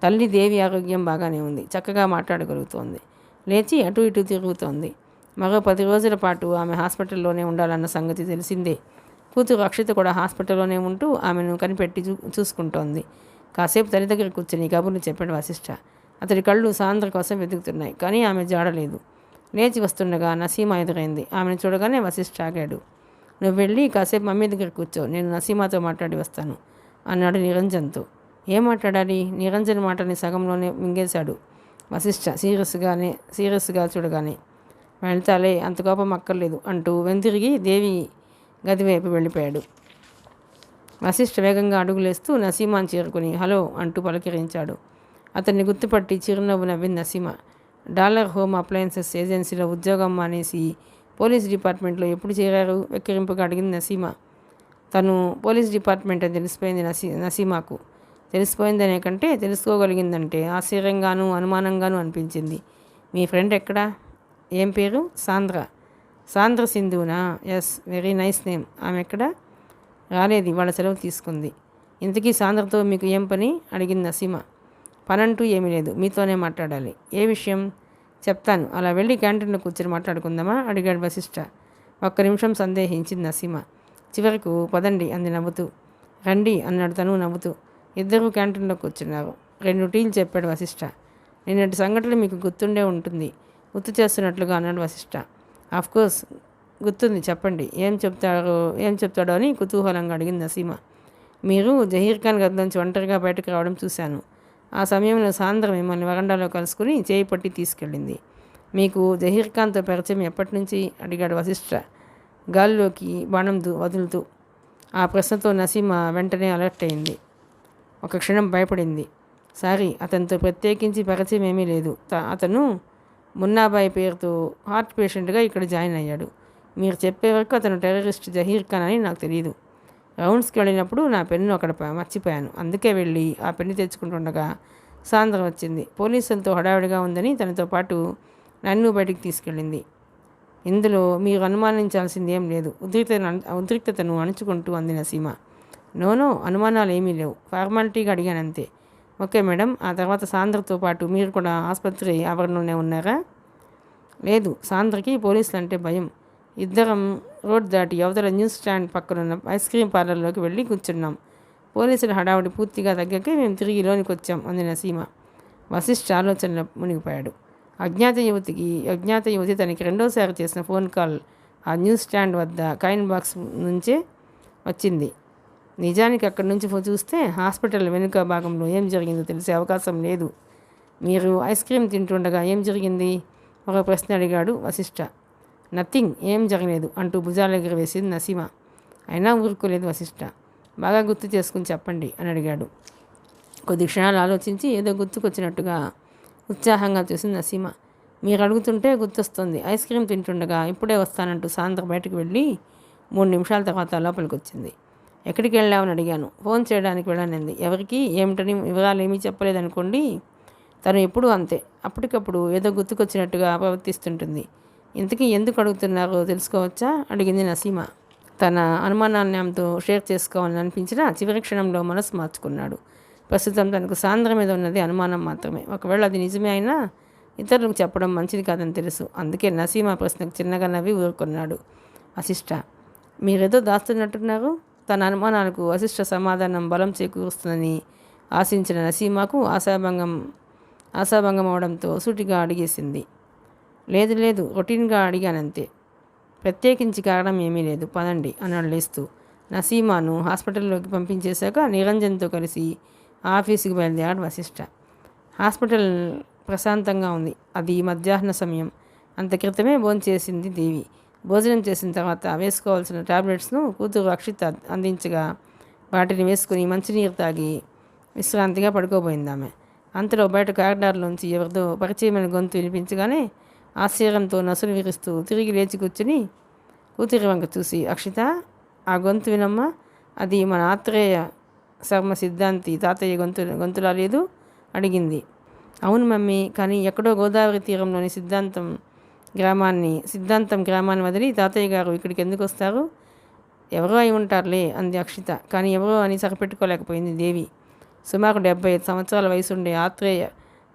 తల్లి దేవి ఆరోగ్యం బాగానే ఉంది, చక్కగా మాట్లాడగలుగుతోంది, లేచి అటు ఇటు తిరుగుతోంది. మరో 10 రోజుల పాటు ఆమె హాస్పిటల్లోనే ఉండాలన్న సంగతి తెలిసిందే. కూతురు అక్షిత కూడా హాస్పిటల్లోనే ఉంటూ ఆమెను కనిపెట్టి చూసుకుంటోంది. కాసేపు తల్లి దగ్గర కూర్చొని కబుర్లు చెప్పాడు వశిష్ఠ. అతడి కళ్ళు సాంద్ర కోసం వెతుకుతున్నాయి, కానీ ఆమె జాడలేదు. లేచి వస్తుండగా నసీమా ఎదురైంది. ఆమెను చూడగానే వశిష్ఠ ఆగాడు. నువ్వు వెళ్ళి కాసేపు మమ్మీ దగ్గర కూర్చో, నేను నసీమాతో మాట్లాడి వస్తాను అన్నాడు నిరంజన్తో. ఏం మాట్లాడాలి? నిరంజన్ మాటని సగంలోనే మింగేశాడు వశిష్ఠ సీరియస్గా చూడగానే. వెళ్తాలే, అంత కోపం అక్కర్లేదు అంటూ వెంతిరిగి దేవి గదివైపు వెళ్ళిపోయాడు. వశిష్ఠ వేగంగా అడుగులేస్తూ నసీమాను చేరుకుని హలో అంటూ పలకరించాడు. అతన్ని గుర్తుపట్టి చిరునవ్వు నవ్వింది నసీమ. డాలర్ హోమ్ అప్లయన్సెస్ ఏజెన్సీలో ఉద్యోగం మానేసి పోలీస్ డిపార్ట్మెంట్లో ఎప్పుడు చేరారు? వెక్కిరింపుగా అడిగింది నసీమా. తను పోలీస్ డిపార్ట్మెంట్ అని తెలిసిపోయింది నసీమాకు. తెలిసిపోయిందనే కంటే తెలుసుకోగలిగిందంటే ఆశ్చర్యంగానూ అనుమానంగానూ అనిపించింది. మీ ఫ్రెండ్ ఎక్కడా? ఏం పేరు? సాంద్ర సింధునా? Yes, very nice name. ఆమె ఎక్కడా? రాలేదు, వాళ్ళ సెలవు తీసుకుంది. ఇంతకీ సాంద్రతో మీకు ఏం పని? అడిగింది నసీమా. పనంటూ ఏమీ లేదు, మీతోనే మాట్లాడాలి. ఏ విషయం? చెప్తాను, అలా వెళ్ళి క్యాంటీన్లో కూర్చొని మాట్లాడుకుందామా? అడిగాడు వశిష్ఠ. ఒక్క నిమిషం సందేహించింది నసీమా. చివరకు పదండి అంది నవ్వుతూ. రండి అన్నాడు తను నవ్వుతూ. ఇద్దరూ క్యాంటీన్లో కూర్చున్నారు. 2 టీలు చెప్పాడు వశిష్ఠ. నిన్నటి సంఘటనలు మీకు గుర్తుండే ఉంటుంది, గుర్తు చేస్తున్నట్లుగా అన్నాడు వశిష్ఠ. ఆఫ్కోర్స్ గుర్తుంది, చెప్పండి. ఏం చెప్తాడో అని కుతూహలంగా అడిగింది నసీమా. మీరు జహీర్ ఖాన్ గదిలోంచి ఒంటరిగా బయటకు రావడం చూశాను. ఆ సమయంలో సాంద్ర మిమ్మల్ని వరండాలో కలుసుకుని చేయి పట్టి తీసుకెళ్ళింది. మీకు జహీర్ ఖాన్తో పరిచయం ఎప్పటి నుంచి? అడిగాడు వశిష్ఠ గాల్లోకి బాణం వదులుతూ. ఆ ప్రశ్నతో నసీమా వెంటనే అలర్ట్ అయింది. ఒక క్షణం భయపడింది. సారీ, అతనితో ప్రత్యేకించి పరిచయం ఏమీ లేదు. అతను మున్నాబాయి పేరుతో హార్ట్ పేషెంట్గా ఇక్కడ జాయిన్ అయ్యాడు. మీరు చెప్పే వరకు అతను టెర్రరిస్ట్ జహీర్ ఖాన్ అని నాకు తెలియదు. రౌండ్స్కి వెళ్ళినప్పుడు నా పెన్ను అక్కడ మర్చిపోయాను. అందుకే వెళ్ళి ఆ పెన్ను తెచ్చుకుంటుండగా సాంద్ర వచ్చింది. పోలీసులతో హడావిడిగా ఉందని తనతో పాటు నన్ను బయటికి తీసుకెళ్ళింది. ఇందులో మీరు అనుమానించాల్సింది ఏం లేదు, ఉద్రిక్తతను అణుచుకుంటూ అంది నసీమా. నోనో, అనుమానాలు ఏమీ లేవు, ఫార్మాలిటీగా అడిగానంతే. Okay madam. ఆ తర్వాత సాంద్రతో పాటు మీరు కూడా ఆసుపత్రి ఆవరణలోనే ఉన్నారా? లేదు, సాంద్రకి పోలీసులు అంటే భయం. ఇద్దరం రోడ్ దాటి అవతల న్యూస్ స్టాండ్ పక్కనున్న ఐస్ క్రీమ్ పార్లర్లోకి వెళ్ళి కూర్చున్నాం. పోలీసుల హడావుడి పూర్తిగా తగ్గాకే మేము తిరిగి లోనికి వచ్చాం అంది నసీమా. వశిష్ఠ ఆలోచనలో మునిగిపోయాడు. అజ్ఞాత యువతి తనకి రెండోసారి చేసిన ఫోన్ కాల్ ఆ న్యూస్ స్టాండ్ వద్ద కాయిన్ బాక్స్ నుంచే వచ్చింది. నిజానికి అక్కడి నుంచి చూస్తే హాస్పిటల్ వెనుక భాగంలో ఏం జరిగిందో తెలిసే అవకాశం లేదు. మీరు ఐస్ క్రీమ్ తింటుండగా ఏం జరిగింది? ఒక ప్రశ్న అడిగాడు వశిష్ఠ. నథింగ్, ఏం జరగలేదు అంటూ భుజాల దగ్గర వేసింది నసీమా. అయినా ఊరుకోలేదు వశిష్ఠ. బాగా గుర్తు చేసుకుని చెప్పండి అని అడిగాడు. కొద్ది క్షణాలు ఆలోచించి ఏదో గుర్తుకొచ్చినట్టుగా ఉత్సాహంగా చూసింది నసీమా. మీరు అడుగుతుంటే గుర్తొస్తుంది. ఐస్ క్రీమ్ తింటుండగా ఇప్పుడే వస్తానంటూ సాయంత్రం బయటకు వెళ్ళి 3 నిమిషాల తర్వాత లోపలికి వచ్చింది. ఎక్కడికి వెళ్ళామని అడిగాను. ఫోన్ చేయడానికి వెళ్ళానంది. ఎవరికి ఏమిటని వివరాలు ఏమీ చెప్పలేదనుకోండి. తను ఎప్పుడూ అంతే, అప్పటికప్పుడు ఏదో గుర్తుకొచ్చినట్టుగా ప్రవర్తిస్తుంటుంది. ఇంతకీ ఎందుకు అడుగుతున్నారో తెలుసుకోవచ్చా? అడిగింది నసీమా. తన అనుమానాన్ని ఆమెతో షేర్ చేసుకోవాలని అనిపించినా చివరి క్షణంలో మనసు మార్చుకున్నాడు. ప్రస్తుతం తనకు సాంద్ర మీద ఉన్నది అనుమానం మాత్రమే. ఒకవేళ అది నిజమే అయినా ఇతరులకు చెప్పడం మంచిది కాదని తెలుసు. అందుకే నసీమా ప్రశ్నకు చిన్నగా నవ్వి ఊరుకున్నాడు. వశిష్ఠ, మీరేదో దాస్తున్నట్టున్నారు. తన అనుమానాలకు వశిష్ఠ సమాధానం బలం చేకూరుస్తుందని ఆశించిన నసీమాకు ఆశాభంగం అవడంతో సూటిగా అడిగేసింది. లేదు, రొటీన్గా అడిగానంతే, ప్రత్యేకించి కారణం ఏమీ లేదు, పదండి అన్నాడు లేస్తూ. నసీమాను హాస్పిటల్లోకి పంపించేశాక నిరంజన్తో కలిసి ఆఫీసుకి బయలుదేరాడు వశిష్ఠ. హాస్పిటల్ ప్రశాంతంగా ఉంది. అది మధ్యాహ్న సమయం. అంత క్రితమే భోంచేసింది దేవి. భోజనం చేసిన తర్వాత వేసుకోవాల్సిన టాబ్లెట్స్ను కూతురు అక్షిత అందించగా వాటిని వేసుకుని మంచినీరు తాగి విశ్రాంతిగా పడుకోబోయింది ఆమె. అంతలో బయట కారిడార్లోంచి ఎవరిదో పరిచయమైన గొంతు వినిపించగానే ఆశ్చర్యంతో నసులు విరుస్తూ తిరిగి లేచి కూర్చుని కూతురి వంక చూసి, అక్షిత, ఆ గొంతు వినమ్మా, అది మన ఆత్రేయ శర్మ సిద్ధాంతి తాతయ్య గొంతులా లేదు? అడిగింది. అవును మమ్మీ, కానీ ఎక్కడో గోదావరి తీరంలోని సిద్ధాంతం గ్రామాన్ని వదిలి తాతయ్య గారు ఇక్కడికి ఎందుకు వస్తారు? ఎవరో అయి ఉంటారులే అంది అక్షిత. కానీ ఎవరో అని సరిపెట్టుకోలేకపోయింది దేవి. సుమారు 75 సంవత్సరాల వయసుండే ఆత్రేయ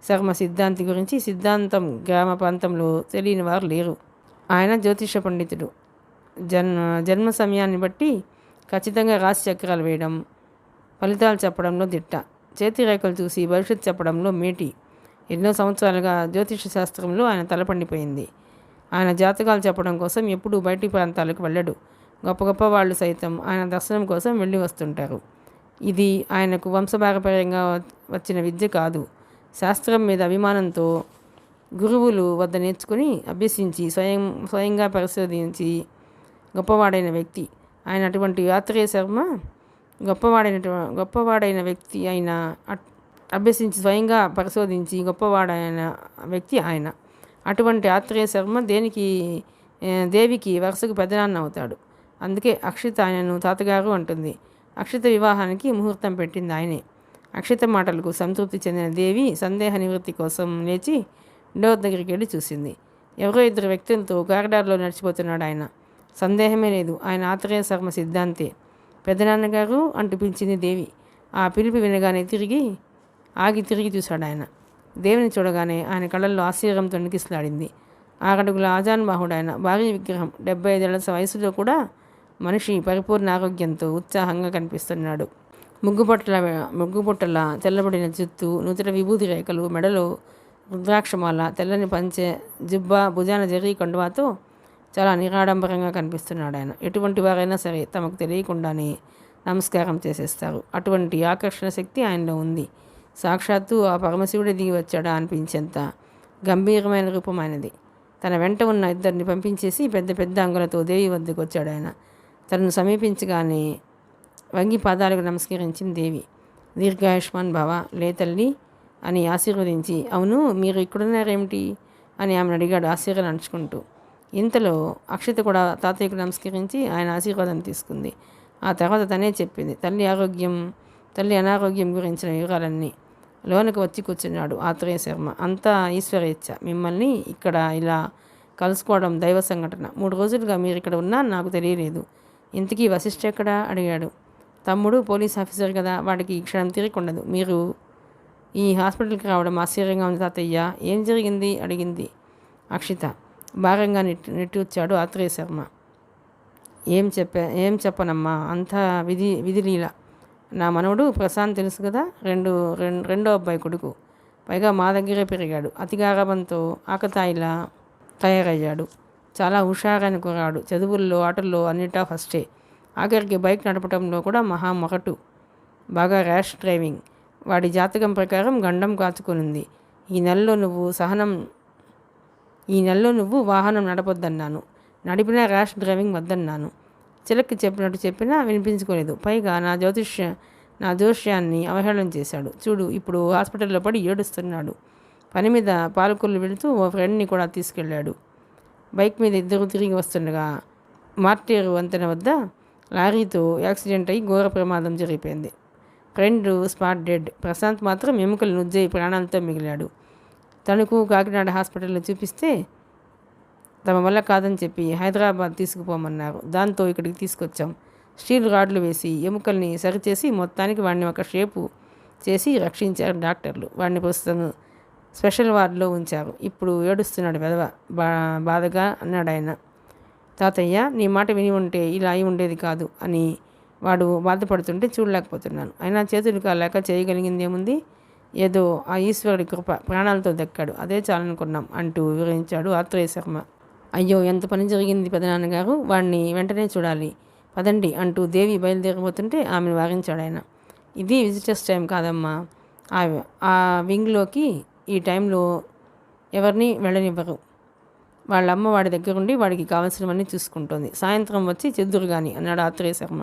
శర్మ సిద్ధాంతి గురించి సిద్ధాంతం గ్రామ ప్రాంతంలో తెలియని వారు లేరు. ఆయన జ్యోతిష పండితుడు. జన్మ సమయాన్ని బట్టి ఖచ్చితంగా రాశి చక్రాలు వేయడం, ఫలితాలు చెప్పడంలో దిట్ట. చేతి రేఖలు చూసి భవిష్యత్తు చెప్పడంలో మేటి. ఎన్నో సంవత్సరాలుగా జ్యోతిష శాస్త్రంలో ఆయన తలపండిపోయింది. ఆయన జాతకాలు చెప్పడం కోసం ఎప్పుడూ బయటి ప్రాంతాలకు వెళ్ళడు. గొప్ప వాళ్ళు సైతం ఆయన దర్శనం కోసం వెళ్ళి వస్తుంటారు. ఇది ఆయనకు వంశపారపర్యంగా వచ్చిన విద్య కాదు. శాస్త్రం మీద అభిమానంతో గురువులు వద్ద నేర్చుకుని అభ్యసించి స్వయంగా పరిశోధించి గొప్పవాడైన వ్యక్తి ఆయన. అటువంటి ఆత్రేయ శర్మ గొప్పవాడైన వ్యక్తి అయిన అభ్యసించి స్వయంగా పరిశోధించి గొప్పవాడైన వ్యక్తి ఆయన. అటువంటి ఆత్రేయ శర్మ దేవికి వరుసకు పెద్దనాన్న అవుతాడు. అందుకే అక్షిత ఆయనను తాతగారు అంటుంది. అక్షిత వివాహానికి ముహూర్తం పెట్టింది ఆయనే. అక్షిత మాటలకు సంతృప్తి చెందిన దేవి సందేహ నివృత్తి కోసం లేచి డోర్ దగ్గరికి వెళ్ళి చూసింది. ఎవరో ఇద్దరు వ్యక్తులతో కారిడార్లో నడిచిపోతున్నాడు ఆయన. సందేహమే లేదు, ఆయన ఆత్రేయ శర్మ సిద్ధాంతే. పెద్దనాన్నగారు అంటూ పిలిచింది దేవి. ఆ పిలుపు వినగానే తిరిగి చూశాడు ఆయన. దేవిని చూడగానే ఆయన కళ్ళల్లో ఆశ్చర్యం తొణికిసలాడింది. 6 అడుగుల ఆజానుబాహుడైన భారీ విగ్రహం, 75 ఏళ్ల వయసులో కూడా మనిషి పరిపూర్ణ ఆరోగ్యంతో ఉత్సాహంగా కనిపిస్తున్నాడు. ముగ్గుబుట్టల తెల్లబడిన జుత్తు, నూతన విభూతి రేఖలు, మెడలో రుద్రాక్షమాల, తెల్లని పంచె, జుబ్బా, భుజాన జరీ కండువాతో చాలా నిరాడంబరంగా కనిపిస్తున్నాడు ఆయన. ఎటువంటి వారైనా సరే తమకు తెలియకుండానే నమస్కారం చేసేస్తారు. అటువంటి ఆకర్షణ శక్తి ఆయనలో ఉంది. సాక్షాత్తు ఆ పరమశివుడే దిగి వచ్చాడా అనిపించేంత గంభీరమైన రూపం ఆయనది. తన వెంట ఉన్న ఇద్దరిని పంపించేసి పెద్ద పెద్ద అంగులతో దేవి వద్దకు వచ్చాడు ఆయన. తనను సమీపించగానే వంగి పాదాలకు నమస్కరించింది దేవి. దీర్ఘాయుష్మాన్ భవ, లే తల్లి అని ఆశీర్వదించి, అవును మీరు ఇక్కడున్నారేమిటి అని ఆమెను అడిగాడు ఆశ్చర్యం నడుచుకుంటూ. ఇంతలో అక్షిత కూడా తాతయ్యకు నమస్కరించి ఆయన ఆశీర్వాదం తీసుకుంది. ఆ తర్వాత తనే చెప్పింది తల్లి అనారోగ్యం గురించిన వివరాలన్నీ. లోనికి వచ్చి కూర్చున్నాడు ఆత్రేయ శర్మ. అంతా ఈశ్వరేచ్ఛ. మిమ్మల్ని ఇక్కడ ఇలా కలుసుకోవడం దైవ సంఘటన. 3 రోజులుగా మీరు ఇక్కడ ఉన్నా నాకు తెలియలేదు. ఇంతకీ వశిష్ఠ ఎక్కడా అడిగాడు. తమ్ముడు పోలీస్ ఆఫీసర్ కదా, వాడికి ఈ క్షణం తిరిగి మీరు ఈ హాస్పిటల్కి రావడం ఆశ్చర్యంగా ఉంది తాతయ్య. ఏం జరిగింది అడిగింది అక్షిత. భారంగా నెట్టూర్చాడు ఆత్రేయ శర్మ. ఏం చెప్పనమ్మా, అంతా విధిలీల. నా మనవడు ప్రశాంత్ తెలుసు కదా, రెండో అబ్బాయి కొడుకు. పైగా మా దగ్గరే పెరిగాడు. అతి గారాబంతో ఆకతాయిలా తయారయ్యాడు. చాలా హుషారైన కుర్రాడు. చదువుల్లో, ఆటల్లో అన్నిటా ఫస్టే. ఆఖరికి బైక్ నడపడంలో కూడా మొరటు. బాగా ర్యాష్ డ్రైవింగ్. వాడి జాతకం ప్రకారం గండం కాచుకునింది. ఈ నెలలో నువ్వు వాహనం నడపొద్దన్నాను. నడిపినా ర్యాష్ డ్రైవింగ్ వద్దన్నాను. చిలక్కి చెప్పినట్టు చెప్పినా వినిపించుకోలేదు. పైగా నా జోష్యాన్ని అవహేళన చేశాడు. చూడు, ఇప్పుడు హాస్పిటల్లో పడి ఏడుస్తున్నాడు. పని మీద పాలకొల్లు వెళుతూ ఓ ఫ్రెండ్ని కూడా తీసుకెళ్ళాడు. బైక్ మీద ఇద్దరు తిరిగి వస్తుండగా మార్టేరు వంతెన వద్ద లారీతో యాక్సిడెంట్ అయి ఘోర ప్రమాదం జరిగిపోయింది. Friend spot dead. ప్రశాంత్ మాత్రం ఎముకలు నుజ్జయి ప్రాణాలతో మిగిలాడు. తణుకు, కాకినాడ హాస్పిటల్లో చూపిస్తే తమ వల్ల కాదని చెప్పి హైదరాబాద్ తీసుకుపోమన్నారు. దాంతో ఇక్కడికి తీసుకొచ్చాం. స్టీల్ రాడ్లు వేసి ఎముకల్ని సరిచేసి మొత్తానికి వాడిని ఒక షేపు చేసి రక్షించారు డాక్టర్లు. వాడిని ప్రస్తుతం స్పెషల్ వార్డులో ఉంచారు. ఇప్పుడు ఏడుస్తున్నాడు వెధవ బాధగా అన్నాడు ఆయన. తాతయ్య, నీ మాట విని ఉంటే ఇలా అయి ఉండేది కాదు అని వాడు బాధపడుతుంటే చూడలేకపోతున్నాను. అయినా చేతులు కాలేక చేయగలిగిందేముంది? ఏదో ఆ ఈశ్వరుడి కృప, ప్రాణాలతో దక్కాడు, అదే చాలనుకున్నాం అంటూ వివరించాడు ఆత్రేయ శర్మ. అయ్యో, ఎంత పని జరిగింది పెదనాన్నగారు, వాడిని వెంటనే చూడాలి, పదండి అంటూ దేవి బయలుదేరిపోతుంటే ఆమెను వారించాడు ఆయన. ఇది విజిటర్స్ టైం కాదమ్మా. ఆ వింగ్లోకి ఈ టైంలో ఎవరిని వెళ్ళనివ్వరు. వాళ్ళ అమ్మ వాడి దగ్గరుండి వాడికి కావాల్సినవన్నీ చూసుకుంటోంది. సాయంత్రం వచ్చి చెద్దురు కానీ అన్నాడు ఆత్రేయ శర్మ.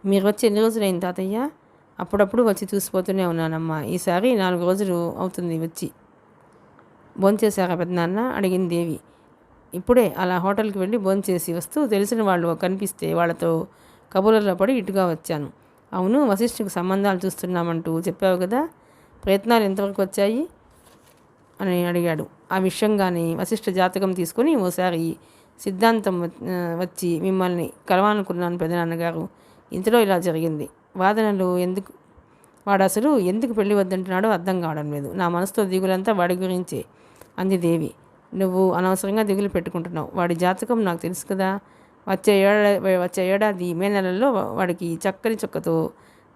మీరు వచ్చి ఎన్ని రోజులైంది తాతయ్య? అప్పుడప్పుడు వచ్చి చూసిపోతూనే ఉన్నానమ్మా. ఈసారి 4 రోజులు అవుతుంది వచ్చి. భోంచేశారా పెద్దనాన్న అడిగింది దేవి. ఇప్పుడే అలా హోటల్కి వెళ్ళి భోంచేసి వస్తూ తెలిసిన వాళ్ళు కనిపిస్తే వాళ్ళతో కబుర్లలో పడి ఇటుగా వచ్చాను. అవును, వశిష్ఠకు సంబంధాలు చూస్తున్నామంటూ చెప్పావు కదా, ప్రయత్నాలు ఎంతవరకు వచ్చాయి అని అడిగాడు. ఆ విషయంగానే వశిష్ఠ జాతకం తీసుకొని ఓసారి సిద్ధాంతం వచ్చి మిమ్మల్ని కలవాలనుకున్నాను పెదనాన్నగారు. ఇంతలో ఇలా జరిగింది. వాదనలు వాడు అసలు ఎందుకు పెళ్లి వద్దంటున్నాడో అర్థం కావడం లేదు. నా మనసుతో దిగులంతా వాడి గురించే అంది దేవి. నువ్వు అనవసరంగా దిగులు పెట్టుకుంటున్నావు. వాడి జాతకం నాకు తెలుసు కదా. వచ్చే ఏడాది మే నెలలో వాడికి చక్కని చుక్కతో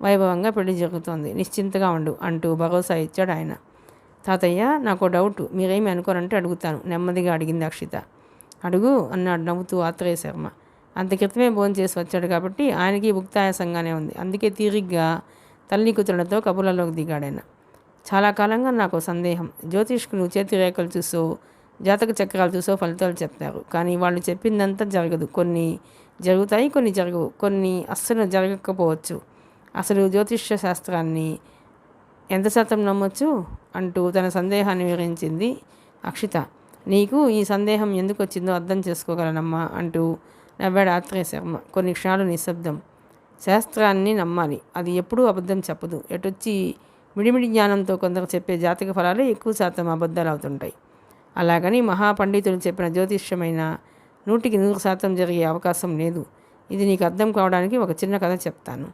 వైభవంగా పెళ్లి జరుగుతోంది. నిశ్చింతగా ఉండు అంటూ భరోసా ఇచ్చాడు ఆయన. తాతయ్య, నాకు డౌట్, మీరేమి అనుకోరంటే అడుగుతాను నెమ్మదిగా అడిగింది అక్షిత. అడుగు అన్నాడు నవ్వుతూ ఆత్రేయ శర్మ. అంత క్రితమే భోంచేసి వచ్చాడు కాబట్టి ఆయనకి భుక్తాయాసంగానే ఉంది. అందుకే తీరిగ్గా తల్లి కూతుళ్లతో కబుర్లలోకి దిగాడాయన. చాలా కాలంగా నాకు సందేహం. జ్యోతిష్కులు చేతి రేఖలు చూసో, జాతక చక్రాలు చూసో ఫలితాలు చెప్తారు. కానీ వాళ్ళు చెప్పిందంతా జరగదు. కొన్ని జరుగుతాయి, కొన్ని జరగవు, కొన్ని అస్సలు జరగకపోవచ్చు. అసలు జ్యోతిష్య శాస్త్రాన్ని ఎంత శాతం నమ్మొచ్చు అంటూ తన సందేహాన్ని వివరించింది అక్షిత. నీకు ఈ సందేహం ఎందుకు వచ్చిందో అర్థం చేసుకోగలనమ్మా అంటూ నవ్వాడు ఆత్రేయ శర్మ. కొన్ని క్షణాలు నిశ్శబ్దం. శాస్త్రాన్ని నమ్మాలి, అది ఎప్పుడూ అబద్ధం చెప్పదు. ఎటొచ్చి మిడిమిడి జ్ఞానంతో కొందరు చెప్పే జాతక ఫలాలే ఎక్కువ శాతం అబద్ధాలు అవుతుంటాయి. అలాగని మహాపండితులు చెప్పిన జ్యోతిష్యమైన 100% జరిగే అవకాశం లేదు. ఇది నీకు అర్థం కావడానికి ఒక చిన్న కథ చెప్తాను.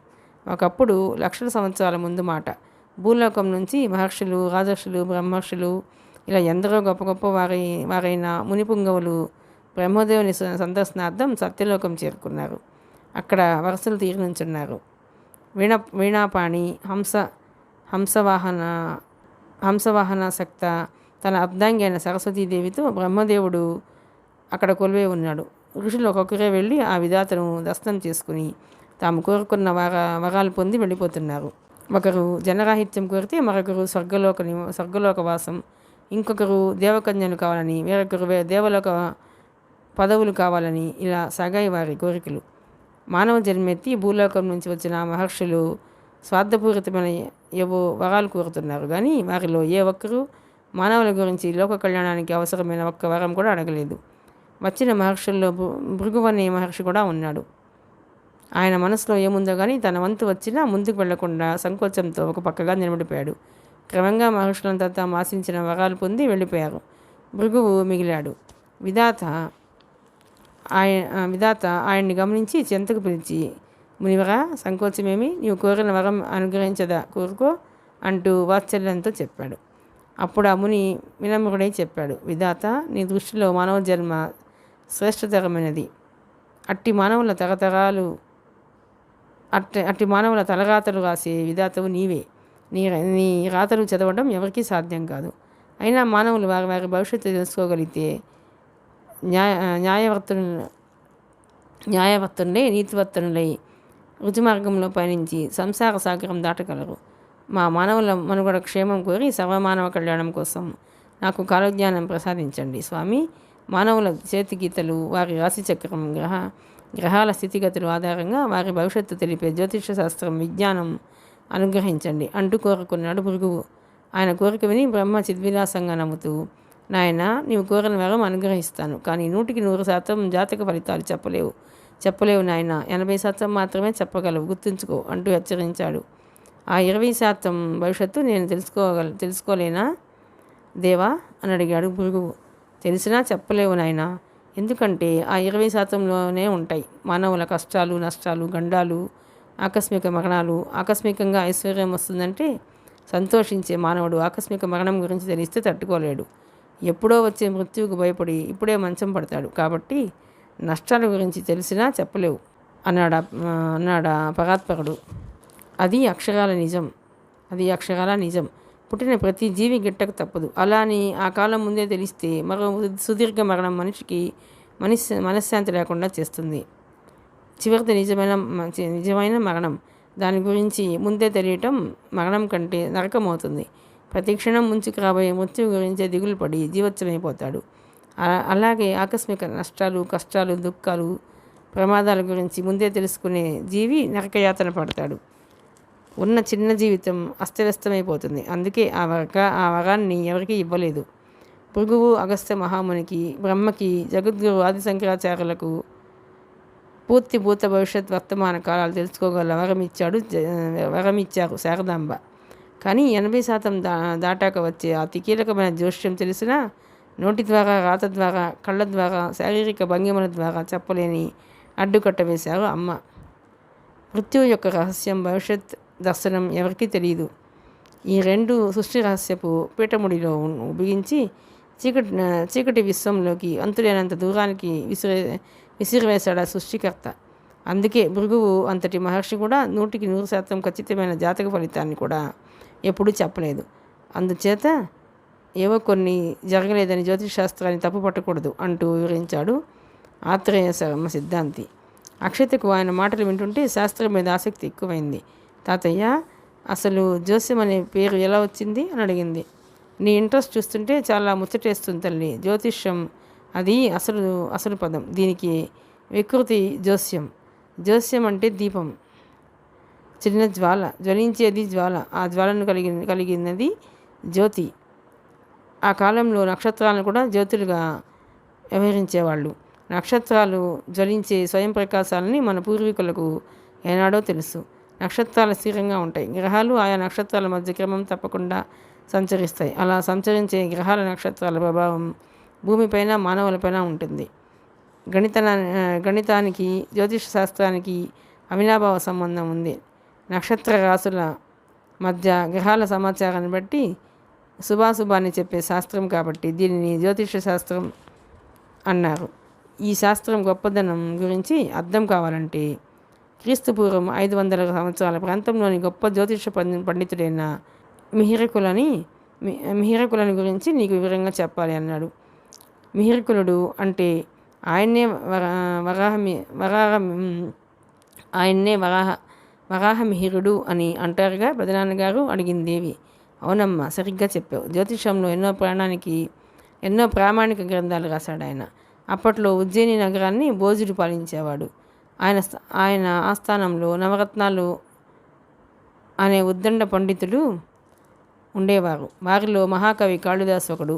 ఒకప్పుడు లక్షల సంవత్సరాల ముందు మాట. భూలోకం నుంచి మహర్షులు, రాజర్షులు, బ్రహ్మర్షులు ఇలా ఎందరో గొప్ప గొప్ప వారైన మునిపుంగవులు బ్రహ్మదేవుని సందర్శనార్థం సత్యలోకం చేరుకున్నారు. అక్కడ వరుసలు తీరి నుంచున్నారు. వీణాపాణి, హంసవాహన శక్త తన అర్ధాంగి అయిన సరస్వతీదేవితో బ్రహ్మదేవుడు అక్కడ కొలువై ఉన్నాడు. ఋషులు ఒక్కొక్కరే వెళ్ళి ఆ విధాతను దర్శనం చేసుకుని తాము కోరుకున్న వరాలు పొంది వెళ్ళిపోతున్నారు. ఒకరు జనరాహిత్యం కోరితే మరొకరు స్వర్గలోకవాసం, ఇంకొకరు దేవకన్యలు కావాలని, వేరొకరు దేవలోక పదవులు కావాలని, ఇలా సాగాయి వారి కోరికలు. మానవ జన్మెత్తి భూలోకం నుంచి వచ్చిన మహర్షులు స్వార్థపూరితమైన ఏవో వరాలు కోరుతున్నారు. కానీ వారిలో ఏ ఒక్కరూ మానవుల గురించి లోక కళ్యాణానికి అవసరమైన ఒక్క వరం కూడా అడగలేదు. వచ్చిన మహర్షుల్లో భృగువనే మహర్షి కూడా ఉన్నాడు. ఆయన మనసులో ఏముందో కానీ తన వంతు వచ్చినా ముందుకు వెళ్లకుండా సంకోచంతో ఒక పక్కగా నిలబడిపోయాడు. క్రమంగా మహర్షులంతా తాము ఆశించిన వరాలు పొంది వెళ్ళిపోయారు. భృగువు మిగిలాడు. విధాత ఆయన్ని గమనించి చెంతకు పిలిచి, మునివరా, సంకోచమేమి, నీవు కోరిన వరం అనుగ్రహించదా, కోరుకో అంటూ వాత్సల్యంతో చెప్పాడు. అప్పుడు ఆ ముని వినమ్రుడై చెప్పాడు, విధాత, నీ దృష్టిలో మానవ జన్మ శ్రేష్టతరమైనది. అట్టి మానవుల తలరాతలు రాసే విధాతవు నీవే. నీ రాతలు చదవడం ఎవరికీ సాధ్యం కాదు. అయినా మానవులు వారి భవిష్యత్తు తెలుసుకోగలిగితే న్యాయవర్తనులై నీతివర్తనులై రుచిమార్గంలో పయనించి సంసార సాగరం దాటగలరు. మా మానవుల మనుగడ క్షేమం కోరి సర్వమానవ కళ్యాణం కోసం నాకు కాలజ్ఞానం ప్రసాదించండి స్వామి. మానవుల చేతిగీతలు, వారి రాశిచక్రం, గ్రహాల స్థితిగతులు ఆధారంగా వారి భవిష్యత్తు తెలిపే జ్యోతిష శాస్త్రం, విజ్ఞానం అనుగ్రహించండి అంటూ కోరుకున్నాడు భృగువు. ఆయన కోరిక విని బ్రహ్మ చిద్విలాసంగా నమ్ముతూ, నాయన, నీవు కోరిన వరం అనుగ్రహిస్తాను, కానీ 100% జాతక ఫలితాలు చెప్పలేవు నాయన, 80% మాత్రమే చెప్పగలవు, గుర్తుంచుకో అంటూ హెచ్చరించాడు. ఆ 20% భవిష్యత్తు నేను తెలుసుకోలేనా దేవా అని అడిగాడు భృగువు. తెలిసినా చెప్పలేవు నాయన, ఎందుకంటే ఆ 20%లోనే ఉంటాయి మానవుల కష్టాలు, నష్టాలు, గండాలు, ఆకస్మిక మరణాలు. ఆకస్మికంగా ఐశ్వర్యం వస్తుందంటే సంతోషించే మానవుడు ఆకస్మిక మరణం గురించి తెలిస్తే తట్టుకోలేడు. ఎప్పుడో వచ్చే మృత్యువుకు భయపడి ఇప్పుడే మంచం పడతాడు. కాబట్టి నష్టాల గురించి తెలిసినా చెప్పలేవు అన్నాడా పరాత్పరుడు. అది అక్షరాల నిజం. పుట్టిన ప్రతి జీవి గిట్టక తప్పదు. అలా అని ఆ కాలం ముందే తెలిస్తే మరో సుదీర్ఘ మరణం మనిషికి మనశ్శాంతి లేకుండా చేస్తుంది. చివరిది నిజమైన మరణం. దాని గురించి ముందే తెలియటం మరణం కంటే నరకం అవుతుంది. ప్రతి క్షణం ముంచుకు రాబోయే మృత్యువు గురించే దిగులు పడి జీవోత్సమైపోతాడు. అలాగే ఆకస్మిక నష్టాలు, కష్టాలు, దుఃఖాలు, ప్రమాదాల గురించి ముందే తెలుసుకునే జీవి నరకయాతన పడతాడు. ఉన్న చిన్న జీవితం అస్తవ్యస్తమైపోతుంది. అందుకే ఆ వరాన్ని ఎవరికీ ఇవ్వలేదు. భృగువు అగస్త్య మహామునికి, బ్రహ్మకి, జగద్గురు ఆది శంకరాచార్యులకు పూర్తి భూత భవిష్యత్ వర్తమాన కాలాలు తెలుసుకోగల వరమిచ్చారు శారదాంబ. కానీ 80% దాటాక వచ్చే అతి కీలకమైన జోష్యం తెలిసినా నోటి ద్వారా, రాత ద్వారా, కళ్ళ ద్వారా, శారీరక భంగిమల ద్వారా చెప్పలేని అడ్డుకట్ట వేశారు అమ్మ. మృత్యువు యొక్క రహస్యం, భవిష్యత్ దర్శనం ఎవరికీ తెలియదు. ఈ రెండు సృష్టి రహస్యపు పీఠముడిలో బిగించి చీకటి విశ్వంలోకి అంతులేనంత దూరానికి విసిరివేశాడు సృష్టికర్త. అందుకే భృగువు అంతటి మహర్షి కూడా 100% ఖచ్చితమైన జాతక ఫలితాన్ని కూడా ఎప్పుడూ చెప్పలేదు. అందుచేత ఏవో కొన్ని జరగలేదని జ్యోతిష్ శాస్త్రాన్ని తప్పు పట్టకూడదు అంటూ వివరించాడు ఆత్రేయ శర్మ సిద్ధాంతి. అక్షతకు ఆయన మాటలు వింటుంటే శాస్త్రం మీద ఆసక్తి ఎక్కువైంది. తాతయ్య, అసలు జోస్యం అనే పేరు ఎలా వచ్చింది అని అడిగింది. నీ ఇంట్రెస్ట్ చూస్తుంటే చాలా ముచ్చటేస్తుంది తల్లి. జ్యోతిష్యం అది అసలు పదం. దీనికి వికృతి జోస్యం. జోస్యం అంటే దీపం. చిన్న జ్వాల, జ్వలించేది జ్వాల. ఆ జ్వాలను కలిగినది జ్యోతి. ఆ కాలంలో నక్షత్రాలను కూడా జ్యోతులుగా వ్యవహరించేవాళ్ళు. నక్షత్రాలు జ్వలించే స్వయం ప్రకాశాలని మన పూర్వీకులకు ఏనాడో తెలుసు. నక్షత్రాలు స్థిరంగా ఉంటాయి. గ్రహాలు ఆయా నక్షత్రాల మధ్య క్రమం తప్పకుండా సంచరిస్తాయి. అలా సంచరించే గ్రహాల నక్షత్రాల ప్రభావం భూమిపైన మానవులపైన ఉంటుంది. గణితానికి జ్యోతిష శాస్త్రానికి అవినాభావ సంబంధం ఉంది. నక్షత్ర రాసుల మధ్య గ్రహాల సమాచారాన్ని బట్టి శుభాశుభాన్ని చెప్పే శాస్త్రం కాబట్టి దీనిని జ్యోతిష శాస్త్రం అన్నారు. ఈ శాస్త్రం గొప్పదనం గురించి అర్థం కావాలంటే క్రీస్తుపూర్వం 500 సంవత్సరాల ప్రాంతంలోని గొప్ప జ్యోతిష పండితుడైన మిహిరకులని గురించి నీకు వివరంగా చెప్పాలి అన్నాడు. మిహిరకులుడు అంటే ఆయన్నే వరాహమిహిరుడు అని అంటారుగా పెదనాన్నగారు అడిగింది దేవి. అవునమ్మా, సరిగ్గా చెప్పావు. జ్యోతిషంలో ఎన్నో ప్రామాణిక గ్రంథాలు రాశాడు ఆయన. అప్పట్లో ఉజ్జయిని నగరాన్ని భోజుడు పాలించేవాడు. ఆయన ఆస్థానంలో నవరత్నాలు అనే ఉద్దండ పండితులు ఉండేవారు. వారిలో మహాకవి కాళిదాసు ఒకడు.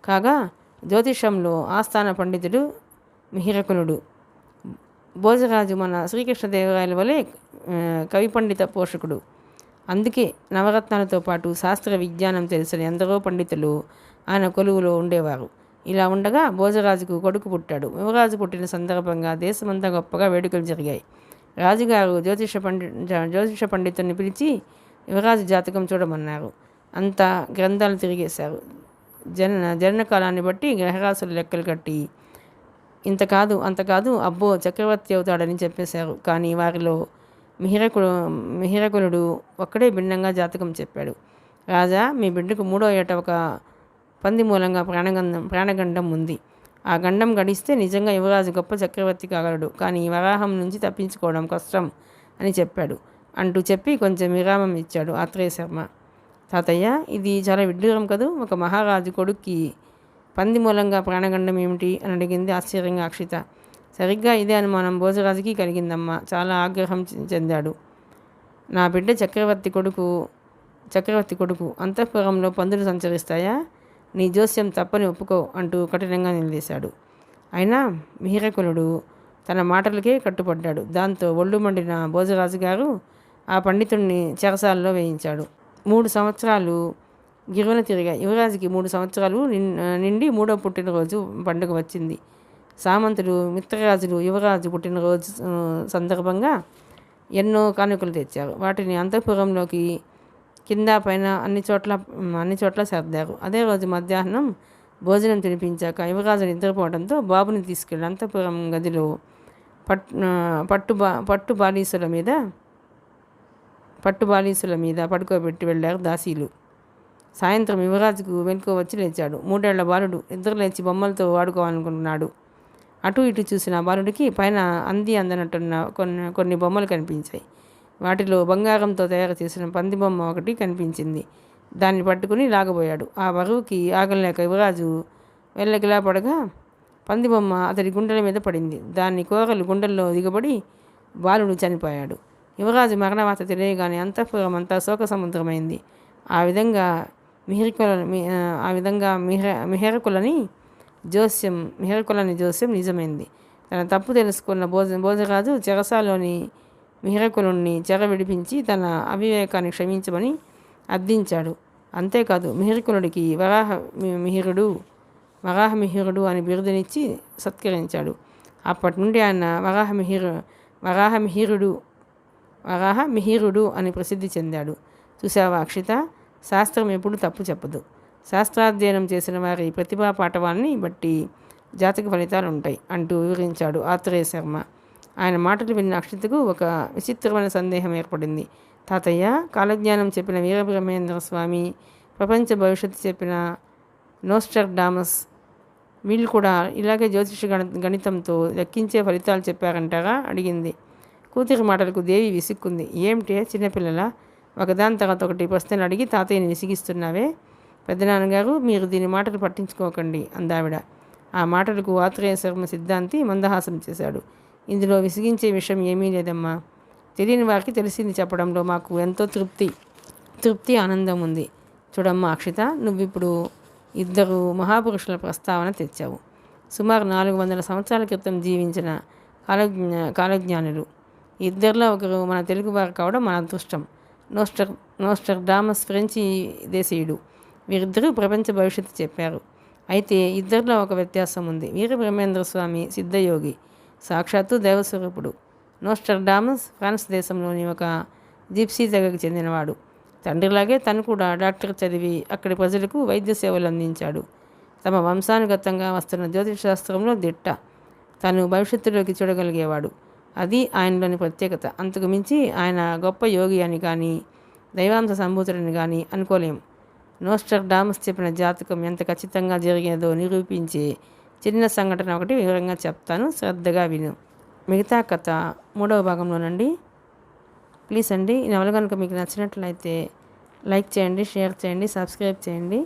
కాగా జ్యోతిషంలో ఆస్థాన పండితుడు మిహిరకులుడు. భోజరాజు మన శ్రీకృష్ణదేవరాయల వలె కవి పండిత పోషకుడు. అందుకే నవరత్నాలతో పాటు శాస్త్ర విజ్ఞానం తెలిసిన ఎందరో పండితులు ఆయన కొలువులో ఉండేవారు. ఇలా ఉండగా భోజరాజుకు కొడుకు పుట్టాడు. యువరాజు పుట్టిన సందర్భంగా దేశమంతా గొప్పగా వేడుకలు జరిగాయి. రాజుగారు జ్యోతిష పండితుడిని పిలిచి యువరాజు జాతకం చూడమన్నారు. అంతా గ్రంథాలు తిరిగేశారు. జనన కాలాన్ని బట్టి గ్రహరాశులు లెక్కలు కట్టి అంత కాదు అబ్బో చక్రవర్తి అవుతాడని చెప్పేశారు. కానీ వారిలో మిహిరకులుడు ఒక్కడే భిన్నంగా జాతకం చెప్పాడు. రాజా, మీ బిడ్డకు 3వ ఏట ఒక పంది మూలంగా ప్రాణగండం ఉంది. ఆ గండం గడిస్తే నిజంగా యువరాజు గొప్ప చక్రవర్తి కాగలడు. కానీ వరాహం నుంచి తప్పించుకోవడం కష్టం అని చెప్పాడు. చెప్పి కొంచెం విరామం ఇచ్చాడు ఆత్రేయ శర్మ. తాతయ్య, ఇది చాలా విడ్డూరం కదూ. ఒక మహారాజు కొడుక్కి పంది మూలంగా ప్రాణగండం ఏమిటి అని అడిగింది ఆశ్చర్యంగా అక్షిత. సరిగ్గా ఇదే అనుమానం భోజరాజుకి కలిగిందమ్మా. చాలా ఆగ్రహం చెందాడు. నా బిడ్డ చక్రవర్తి కొడుకు అంతఃపురంలో పందులు సంచరిస్తాయా? నీ జోస్యం తప్పని ఒప్పుకో అంటూ కఠినంగా నిలదీశాడు. అయినా మిహిరకులుడు తన మాటలకే కట్టుపడ్డాడు. దాంతో ఒళ్ళు మండిన భోజరాజు గారు ఆ పండితుడిని చెరసాలలో వేయించాడు. 3 సంవత్సరాలు గిరువన తిరిగాయి. యువరాజుకి 3 సంవత్సరాలు నిండి 3వ పుట్టినరోజు పండుగ వచ్చింది. సామంతులు, మిత్రరాజులు యువరాజు పుట్టినరోజు సందర్భంగా ఎన్నో కానుకలు తెచ్చారు. వాటిని అంతఃపురంలోకి కింద పైన అన్ని చోట్ల సర్దారు. అదే రోజు మధ్యాహ్నం భోజనం తినిపించాక యువరాజు నిద్రపోవడంతో బాబుని తీసుకెళ్ళి అంతఃపురం గదిలో పట్టు బాలీసుల మీద పడుకోబెట్టి వెళ్ళారు దాసీలు. సాయంత్రం యువరాజుకు వెనుక వచ్చి లేచాడు. 3 ఏళ్ల బాలుడు. ఇద్దరు లేచి బొమ్మలతో ఆడుకోవాలనుకున్నాడు. అటు ఇటు చూసిన బాలుడికి పైన అందనట్టున్న కొన్ని బొమ్మలు కనిపించాయి. వాటిలో బంగారంతో తయారు చేసిన పంది బొమ్మ ఒకటి కనిపించింది. దాన్ని పట్టుకుని లాగబోయాడు. ఆ బరువుకి ఆగలేక యువరాజు వెళ్ళకిలా పడగా పంది బొమ్మ అతడి గుండెల మీద పడింది. దాని కోరలు గుండెల్లో దిగబడి బాలుడు చనిపోయాడు. యువరాజు మరణవార్త తెలియగానే అంతఃపురం అంతా శోక సముద్రమైంది. ఆ విధంగా మిహిరకులని జోస్యం నిజమైంది. తన తప్పు తెలుసుకున్న భోజరాజు చెరసాలోని మిహిరకులుణ్ణి చెర విడిపించి తన అవివేకాన్ని క్షమించమని అర్థించాడు. అంతేకాదు మిహిరకులుడికి వరాహమిహిరుడు అని బిరుదునిచ్చి సత్కరించాడు. అప్పటి నుండి ఆయన వరాహమిహిరుడు అని ప్రసిద్ధి చెందాడు. చూసావా అక్షిత, శాస్త్రం ఎప్పుడు తప్పు చెప్పదు. శాస్త్రాధ్యయనం చేసిన వారి ప్రతిభా పాఠవాన్ని బట్టి జాతక ఫలితాలు ఉంటాయి అంటూ వివరించాడు ఆత్రేయ శర్మ. ఆయన మాటలు విన్న అక్షితకు ఒక విచిత్రమైన సందేహం ఏర్పడింది. తాతయ్య, కాలజ్ఞానం చెప్పిన వీరబ్రహ్మేంద్ర స్వామి, ప్రపంచ భవిష్యత్తు చెప్పిన నోస్ట్రడామస్ వీళ్ళు కూడా ఇలాగే జ్యోతిష గణితంతో లెక్కించే ఫలితాలు చెప్పారంటారా అడిగింది. కూతురి మాటలకు దేవి విసుక్కుంది. ఏమిటే చిన్నపిల్లల ఒకదాని తర్వాత ఒకటి ప్రశ్నలు అడిగి తాతయ్యని విసిగిస్తున్నావే? పెద్దనాన్నగారు, మీరు దీని మాటలు పట్టించుకోకండి అందావిడ. ఆ మాటలకు ఆత్రేయ శర్మ సిద్ధాంతి మందహాసం చేశాడు. ఇందులో విసిగించే విషయం ఏమీ లేదమ్మా. తెలియని వారికి తెలిసింది చెప్పడంలో మాకు ఎంతో తృప్తి ఆనందం ఉంది. చూడమ్మా అక్షిత, నువ్విప్పుడు ఇద్దరు మహాపురుషుల ప్రస్తావన తెచ్చావు. సుమారు 400 సంవత్సరాల క్రితం జీవించిన కాలజ్ఞానులు. ఇద్దరిలో ఒకరు మన తెలుగువారు కావడం మన అదృష్టం. నోస్ట్రడామస్ ఫ్రెంచి దేశీయుడు. వీరిద్దరూ ప్రపంచ భవిష్యత్తు చెప్పారు. అయితే ఇద్దరిలో ఒక వ్యత్యాసం ఉంది. వీరబ్రహ్మేంద్ర స్వామి సిద్ధయోగి, సాక్షాత్తు దైవస్వరూపుడు. నోస్ట్రడామస్ ఫ్రాన్స్ దేశంలోని ఒక జిప్సీ తెగకు చెందినవాడు. తండ్రిలాగే తను కూడా డాక్టర్ చదివి అక్కడి ప్రజలకు వైద్య సేవలు అందించాడు. తమ వంశానుగతంగా వస్తున్న జ్యోతిష్ శాస్త్రంలో దిట్ట. తను భవిష్యత్తులోకి చూడగలిగేవాడు. అది ఆయనలోని ప్రత్యేకత. అంతకు మించి ఆయన గొప్ప యోగి అని కానీ దైవాంశ సంభూతుడని కానీ అనుకోలేం. నోస్ట్రడామస్ చెప్పిన జాతకం ఎంత ఖచ్చితంగా జరిగేదో నిరూపించే చిన్న సంఘటన ఒకటి వివరంగా చెప్తాను, శ్రద్ధగా విను. మిగతా కథ 3వ భాగంలోనండి. ప్లీజ్ అండి, ఈ నవల కనుక మీకు నచ్చినట్లయితే లైక్ చేయండి, షేర్ చేయండి, సబ్స్క్రైబ్ చేయండి.